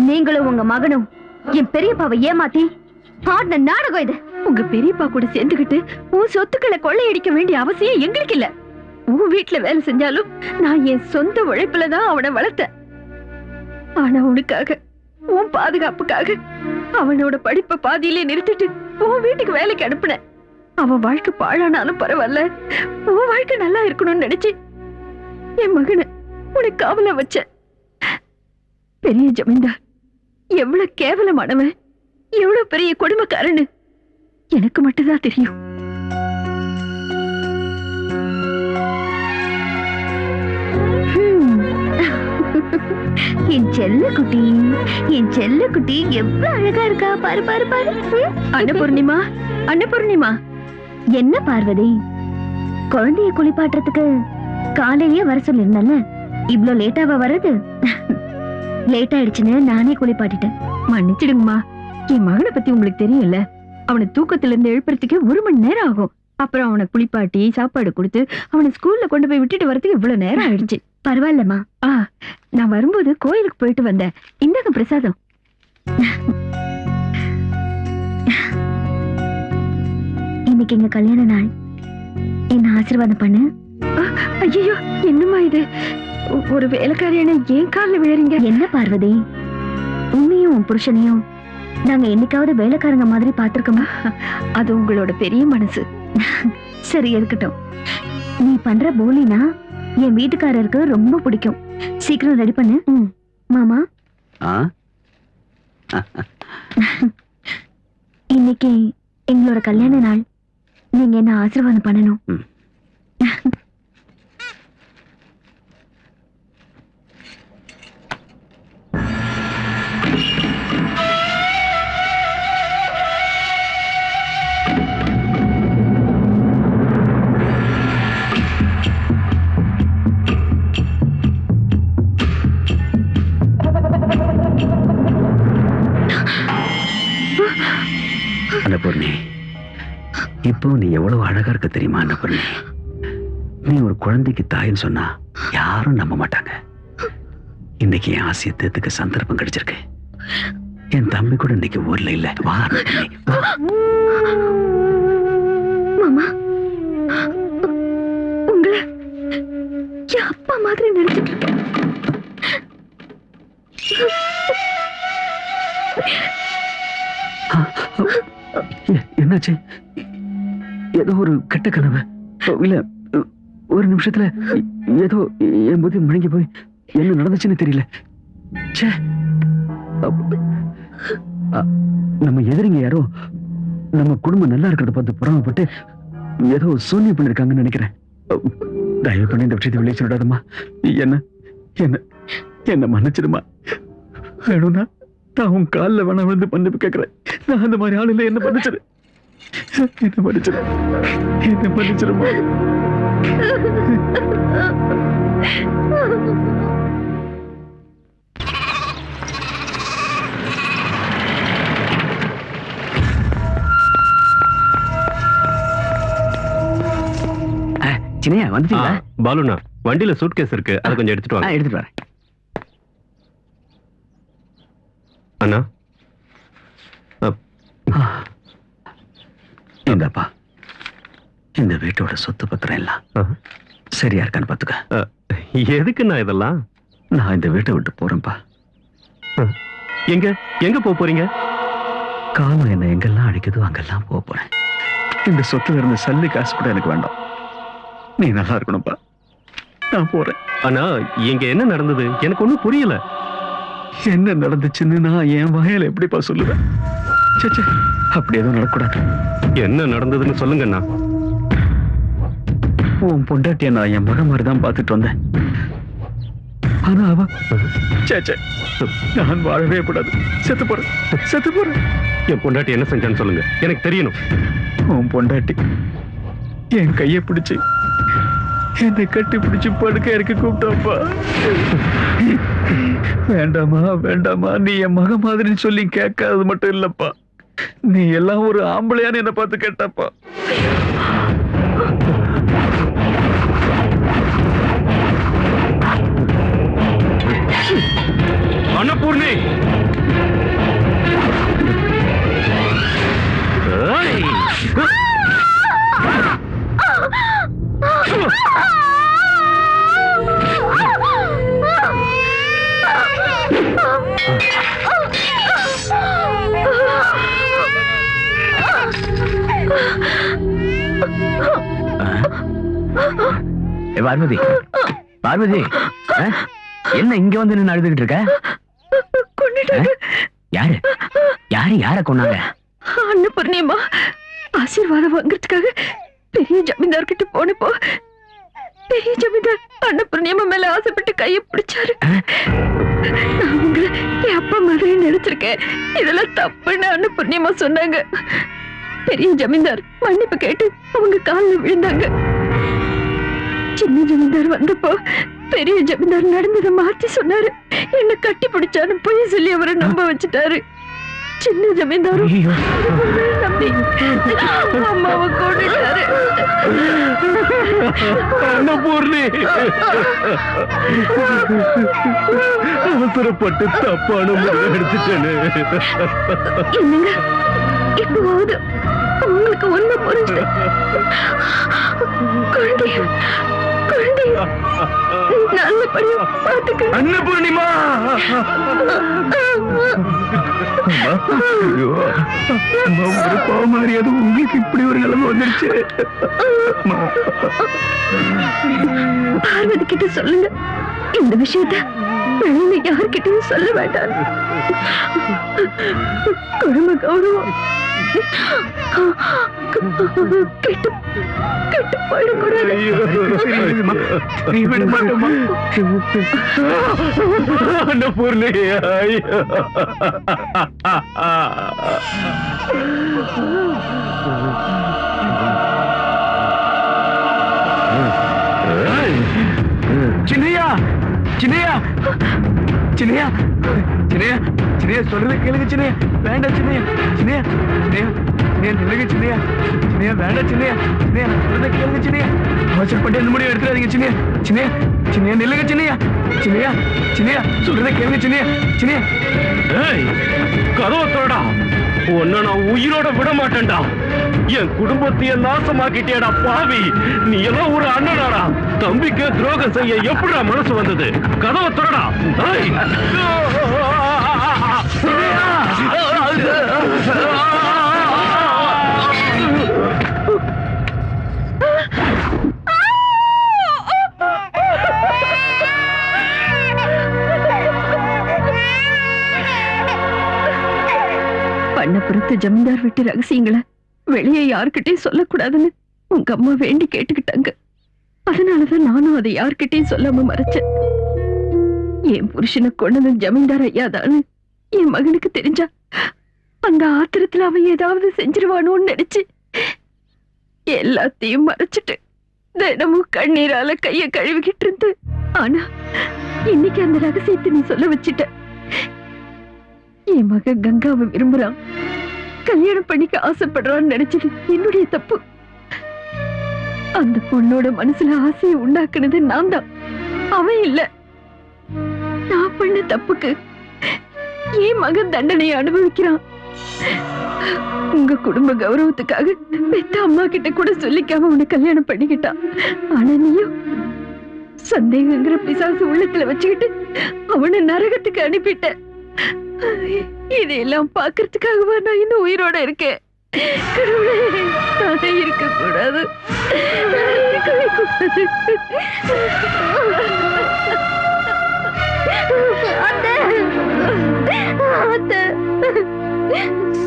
நீங்களும் உங்க மகனும் என் பெரியப்பாவை ஏமாத்தி ஆடின நாடகம் இது. உங்க பெரியப்பா கூட சேர்ந்துகிட்டு உன் சொத்துக்களை கொள்ளையடிக்க வேண்டிய அவசியம் எங்களுக்கு இல்ல. உன் வீட்டுல வேலை செஞ்சாலும் நான் என் சொந்த உழைப்புலதான் அவனை வளர்த்தேன். ஆனா உனக்காக, உன் பாதுகாப்புக்காக அவனோட படிப்பை பாதியிலே நிறுத்திட்டு உன் வீட்டுக்கு வேலைக்கு அனுப்புனேன். அவன் வாழ்க்கை பாழானாலும் பரவாயில்ல, உன் வாழ்க்கை நல்லா இருக்கணும்னு நினைச்சு என் மகனை உனக்கு காவல வச்ச. பெரிய ஜமீன்தார் எவ்வளவு கேவலமானவன், எவ்வளவு பெரிய கொடுமைக்காரன்னு எனக்கு மட்டும்தான் தெரியும். என் செல்ல குட்டி எவ்வளவு அழகா இருக்கா பாரு பாரு பாரு. அன்னபூர்ணிமா, அன்னபூர்ணிமா. என்ன பார்வதி, குழந்தைய குளிப்பாட்டுறதுக்கு காலையிலேயே வர சொல்லிருந்தல, இவ்ளோ லேட்டாவா வர்றது? லேட் ஆயிடுச்சுன்னு நானே குளிப்பாட்டிட்டேன். மன்னிச்சிடுங்கம்மா, என் மகனை பத்தி உங்களுக்கு தெரியும்ல, அவனை தூக்கத்துல இருந்து எழுப்புறதுக்கு 1 மணி நேரம் ஆகும். அப்புறம் அவனை குளிப்பாட்டி சாப்பாடு கொடுத்து அவனை ஸ்கூல்ல கொண்டு போய் விட்டுட்டு வரதுக்கு இவ்வளவு நேரம் ஆயிடுச்சு. பரவாயில்லம்மா. நான் வரும்போது கோயிலுக்கு போயிட்டு வந்தேன். இந்தாங்க பிரசாதம். இன்னைக்கு எங்க கல்யாண நாள், என்ன ஆசீர்வாதம் பண்ணு. ஐயோ, என்னம்மா இது? ஒரு வேலைக்காரியான ஏன் காலில் விழறீங்க? என்ன பார்வதி, உன்னையும் உன் புருஷனையும் நாங்க என்னைக்காவது வேலைக்காரங்க மாதிரி பாத்திருக்கோமா? அது உங்களோட பெரிய மனசு. சரி, இருக்கட்டும். நீ பண்ற போலினா என் வீட்டுக்காரருக்கு ரொம்ப பிடிக்கும். சீக்கிரம் ரெடி பண்ணு. மாமா, இன்னைக்கு எங்களோட கல்யாண நாள். நீங்க என்ன ஆசீர்வாதம் பண்ணணும். அன்னபூர்ணி, இப்போ நீ எவ்வளவு அழகா இருக்க தெரியுமா அன்னபூர்ணி? நீ ஒரு குழந்தைக்கு தாயின்னு சொன்னா யாரும் நம்ப மாட்டாங்க. இன்னைக்கு என் ஆசையை தேர்த்துக்க சந்தர்ப்பம் கிடைச்சிருக்கு. என் தம்பி கூட இன்னைக்கு ஊர்ல இல்ல. வா அன்னபூர்ணி, வா. மாமா, உங்களை என் அப்பா மாதிரி நினைச்சிட்டு இருக்கேன். என்னாச்சு? ஏதோ ஒரு கெட்ட கனவு இல்ல? ஒரு நிமிஷத்துல ஏதோ என் புத்தி முழங்கி போய் என்ன நடந்துச்சுன்னு தெரியல. நம்ம எதிரிங்க யாரோ நம்ம குடும்பம் நல்லா இருக்கிறத பார்த்து புறாமப்பட்டு ஏதோ சூன்யம் பண்ணிருக்காங்கன்னு நினைக்கிறேன். தயவு பண்ணி இந்த விஷயத்தை வெளியே விடாதம்மா. என்ன என்ன என்ன மன்னிச்சிடுமா. வேணும்னா நான் உன் காலில் வேணா விழுந்து மன்னிப்பு கேட்கிறேன். நான் அந்த மாதிரி ஆள் இல்லை. என்ன மன்னிச்சிரு, என்ன மன்னிச்சிரு, என்ன மன்னிச்சிருமா. சின்னையா வந்துட்டீங்களா? பாலுண்ணா, வண்டியில சூட்கேஸ் இருக்கு, அதை கொஞ்சம் எடுத்துட்டு வாங்க. எடுத்துட்டு வரேன். அண்ணா, இந்தப்பா, இந்த வீட்டோட சொத்து பத்திரம் எல்லாம் சரியா இருக்கான்னு பாத்துக்க. எதுக்குண்ணா இதெல்லாம்? நான் இந்த வீட்டை விட்டு போறேன்ப்பா. எங்க எங்க போறீங்க? காலம் என்ன எங்கெல்லாம் அடிக்குதோ அங்கெல்லாம் போறேன். இந்த சொத்துல இருந்த சல்லி காசு கூட எனக்கு வேண்டாம். நீ நல்லா இருக்கணும்ப்பா. நான் போறேன். அண்ணா, இங்க என்ன நடந்தது எனக்கு ஒண்ணும் புரியல. என்ன நடந்துச்சுன்னு நான் என் வாயால எப்படிப்பா சொல்லுவேன்? சே, அப்படி எதுவும் நடக்கூடாது. என்ன நடந்ததுன்னு சொல்லுங்கண்ணா. உன் பொண்டாட்டிய நான் என் மகன் மாதிரி தான் பார்த்துட்டு வந்தேன். ஆனா அவ சே, நான் வாழவே கூடாது. செத்து போறேன். என் பொண்டாட்டி என்ன செஞ்சான்னு சொல்லுங்க, எனக்கு தெரியணும். உன் பொண்டாட்டி என் கையை பிடிச்சு என்னை கட்டி பிடிச்சு படுக்க இறக்கி கூப்பிட்டாப்பா. வேண்டாமா, நீ என் மக மாதிரின்னு சொல்லி கேட்காதது மட்டும் இல்லப்பா, நீ எல்லாம் ஒரு ஆம்பளையான்னு என்ன பார்த்து கேட்டாப்பா. அன்னபூர்ணி, பார்வதி, என்ன இங்க வந்து நின்னு அழுதுகிட்டு இருக்க? யார கொண்டாங்க? அன்னபூர்ணியம்மா ஆசீர்வாதம் வாங்குறதுக்காக பெரிய ஜமீன்தார் கிட்ட போனப்போ பெரிய ஜமீன்தார் அன்னபூர்ணியம்மா மேல ஆசைப்பட்டு கையை பிடிச்சாரு. நான் உங்களை என் அப்பா மாதிரி நினைச்சிருக்கேன், இதெல்லாம் தப்புன்னு அன்னபூர்ணியம்மா சொன்னாங்க. பெரிய ஜமீன்தார் மன்னிப்பு கேட்டு அவங்க காலில் விழுந்தாங்க. சின்ன ஜமீன்தார் வந்தப்போ பெரிய ஜமீன்தார் நடந்ததை மாத்தி சொன்னாரு. என்ன கட்டி பிடிச்சாரு பொய் சொல்லி அவரை நம்ப வச்சுட்டாரு. சின்ன ஜமீன்தாரும் நம்பி அம்மாவை கொண்டுட்டாரு. அன்னபூர்ணி, அவசரப்பட்டு தப்பான முடிவு எடுத்துட்டேன்னு. என்னங்க இப்போது உங்களுக்கு ஒண்ணு புரிஞ்சது. குழந்தை நல்லபடியா பார்த்துக்க. அன்னபூர்ணிமா, ஒரு பாவமாரி அது உங்களுக்கு இப்படி ஒரு நிலைமை வந்துருச்சு. பார்வதி கிட்ட சொல்லுங்க, இந்த விஷயத்த வெளியில யார்கிட்டயும் சொல்ல வேண்டாம். குடும்ப கௌரவம் கெட்டு போயிடக்கூடாது. அன்னபூர்ணி, சின்னையா சின்னையா சின்னையா சின்னையா சின்னையா சொல்றது கேளுங்க சின்னையா. வேண்டாம் சின்னையா, சின்னையா சின்னையா சின்னையா நில்லுங்க சின்னையா. சின்னையா வேண்டாம் சின்னையா. சின்னையா சொல்றத கேளுங்க சின்னையா. அவசரப்பட்டு எந்த முடிவு எடுத்துறாதீங்க சின்னையா. சின்னையா சின்னையா நில்லுங்க சின்னையா. சின்னையா சின்னையா சொல்றத கேளுங்க சின்னையா. சின்னையா கதவை திறடா. உன்னை நான் உயிரோட விட மாட்டேன்டா. என் குடும்பத்தையே நாசமாக்கிட்டேடா பாவி. நீ எல்லாம் ஒரு அண்ணனாடா. தம்பிக்கு துரோகம் செய்ய எப்படிடா மனசு வந்தது? கதவை திறடா. பண்ணப்புறத்து ஜமீன்தார் வீட்டு ரகசியங்களை வெளியே யார்கிட்டயும் சொல்லக்கூடாதுன்னு உங்க அம்மா வேண்டி கேட்டுக்கிட்டாங்க. அதனாலதான் நானும் அதை யார்கிட்டயும் சொல்லாம மறைச்சேன். என் புருஷனை கொண்டது ஜமீன்தார் ஐயாதான்னு என் மகனுக்கு தெரிஞ்சா அந்த ஆத்திரத்துல அவன் ஏதாவது செஞ்சிருவானோன்னு நினைச்சு எல்லாத்தையும் மறைச்சிட்டு தினமும் கண்ணீரால கைய கழுவிக்கிட்டு இருந்து. ஆனா இன்னைக்கு அந்த ரகசியத்தை நீ சொல்ல வச்சிட்ட. என் மக கங்காவை விரும்புறான், கல்யாணம் பண்ணிக்க ஆசைப்படுறான்னு நினைச்சது என்னுடைய தப்பு. அந்த பொண்ணோட மனசுல ஆசையை உண்டாக்குனது நான் தான், அவன் இல்ல. நான் பண்ண தப்புக்கு என் மகன் தண்டனையை அனுபவிக்கிறான். உங்க குடும்ப கௌரவத்துக்காக பெத்த அம்மா கிட்ட கூட சொல்லிக்காம உன்னை கல்யாணம் பண்ணிக்கிட்டான். ஆனா நீயும் சந்தேகங்கிற பிசாசு உள்ளத்துல வச்சுக்கிட்டு அவனை நரகத்துக்கு அனுப்பிட்ட. இதையெல்லாம் பாக்குறதுக்காகவா நான் இன்னும் உயிரோட இருக்கேன். இருக்க கூடாது.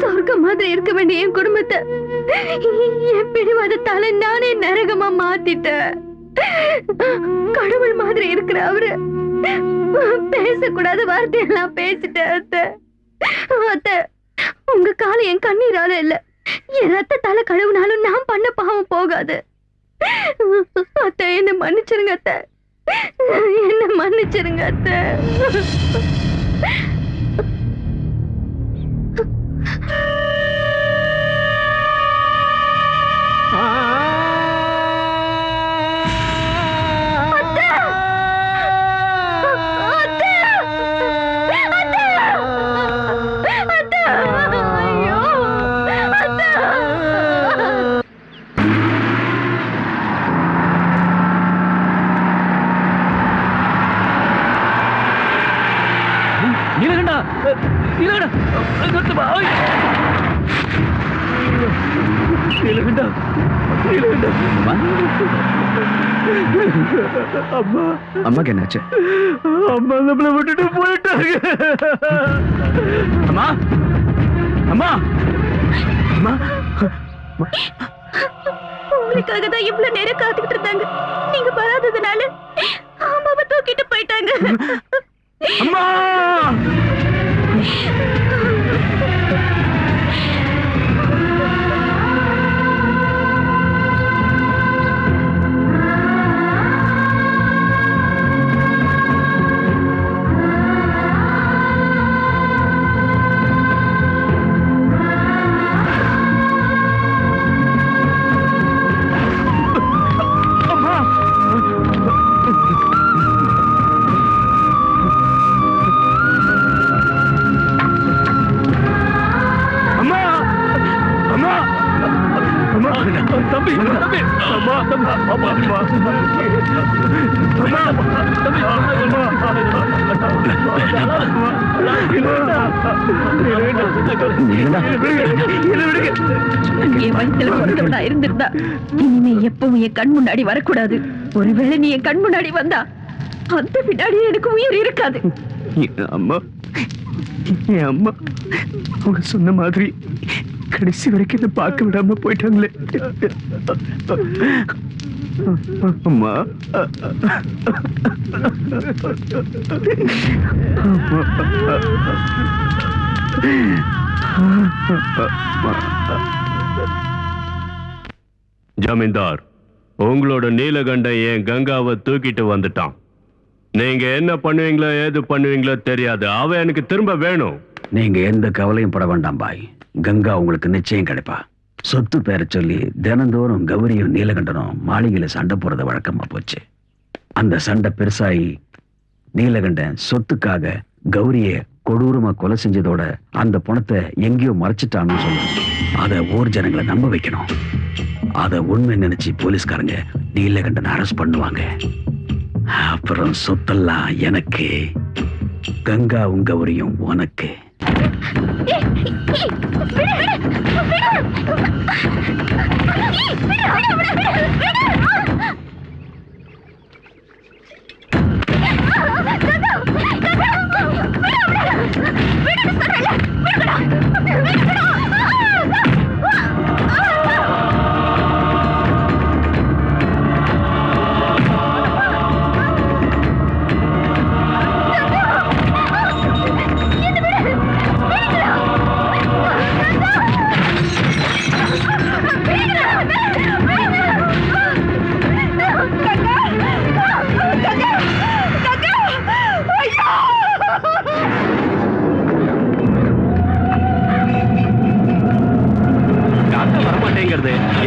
சொர்க்கம் மாதிரி இருக்க வேண்டிய என் குடும்பத்தை என் பிடிவாதத்தால நானே நரகமா மாத்திட்டேன். கடவுள் மாதிரி இருக்கிற அவரு பேசக்கூடாத வார்த்தையெல்லாம் பேசிட்டேன். அத்தை, உங்க கால என் கண்ணீரால இல்ல, என் ரத்தத்தால கழுவுனாலும் நான் பண்ண பாவம் போகாது. அத்தை, என்ன மன்னிச்சிருங்க அத்தை, என்ன மன்னிச்சிருங்க அத்தை. அம்மாக்கு என்னாச்சு? அம்மா நம்மள விட்டுட்டு போயிட்டாங்க. அம்மா அம்மா அம்மா உங்களுக்காக தான் இவ்வளவு நேரம் காத்துக்கிட்டு இருந்தாங்க. நீங்க வராததுனால அம்மாவை தூக்கிட்டு போயிட்டாங்க. அம்மா என் வயித்துல பிறந்தவனா இருந்திருந்தா இனிமே எப்பவும் என் கண் முன்னாடி வரக்கூடாது. ஒருவேளை நீ என் கண் முன்னாடி வந்தா அந்த பின்னாடி எனக்கு உயிர் இருக்காது. என் அம்மா அவங்க சொன்ன மாதிரி கடைசி வரைக்கும் இதை பார்க்க விடாம போயிட்டாங்களே. அம்மா ஜமீன்தார், உங்களோட நீலகண்டன் என் கங்காவை தூக்கிட்டு வந்துட்டான். நீங்க என்ன பண்ணுவீங்களோ ஏது பண்ணுவீங்களோ தெரியாது. அவன் எனக்கு திரும்ப வேணும். நீங்க எந்த கவலையும் பட வேண்டாம் பாய். கங்கா உங்களுக்கு நிச்சயம் கிடைப்பா. சொத்து பேர சொல்லி தினந்தோறும் கௌரியும் நீலகண்டனும் மாளிகையில சண்டை போறது வழக்கமா போச்சு. அந்த சண்டை பெருசாகி நீலகண்டன் சொத்துக்காக கௌரிய கொடூரமா கொலை செஞ்சதோட அந்த பணத்தை எங்கேயோ மறைச்சிட்டான்னு சொல்லணும். அதை ஊர் ஜனங்களை நம்ப வைக்கணும். அதை உண்மை நினைச்சு போலீஸ்காரங்க நீலகண்டன் அரெஸ்ட் பண்ணுவாங்க. அப்புறம் சொத்தெல்லாம் எனக்கு, கங்காவும் கௌரியும் உனக்கு.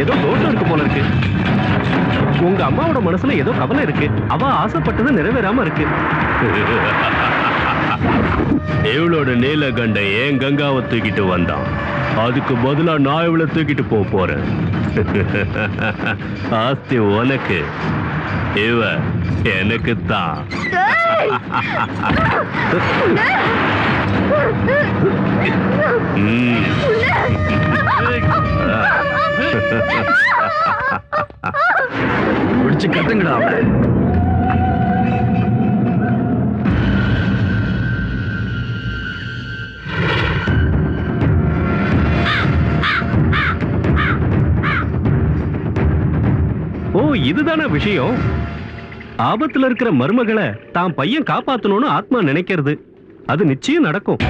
ஏதோ தோட்டம் இருக்கு போல இருக்கு. உங்க அம்மாவோட மனசுல ஏதோ கவலை இருக்கு. அவ ஆசைப்பட்டது நிறைவேறாம இருக்கு. இவளோட நீலகண்டன் ஏன் கங்காவை தூக்கிட்டு வந்தான். அதுக்கு பதிலா நான் இவளை தூக்கிட்டு போறேன். ஆஸ்தி உனக்கு, இவ எனக்கு தான். பிடிச்சு கட்டுங்கடா அவளை. ஓ, இதுதான விஷயம். ஆபத்துல இருக்கிற மருமகளை தான் பையன் காப்பாத்தணும்னு ஆத்மா நினைக்கிறது. அது நிச்சயம் நடக்கும்.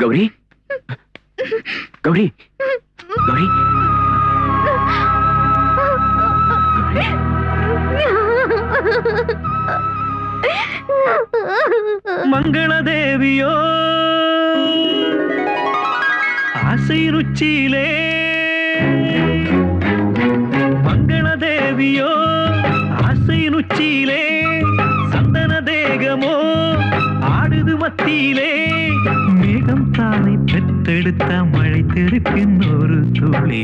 கௌரி கௌரி கௌரி மங்கள தேவியோ ஆசை ருச்சியிலே மங்கள தேவியோ ஆசை ருச்சியிலே சந்தன தேகமோ ஆடுது மத்தியிலே மேகம் தானை பெற்றெடுத்த மழை தெருப்பின் ஒரு துளி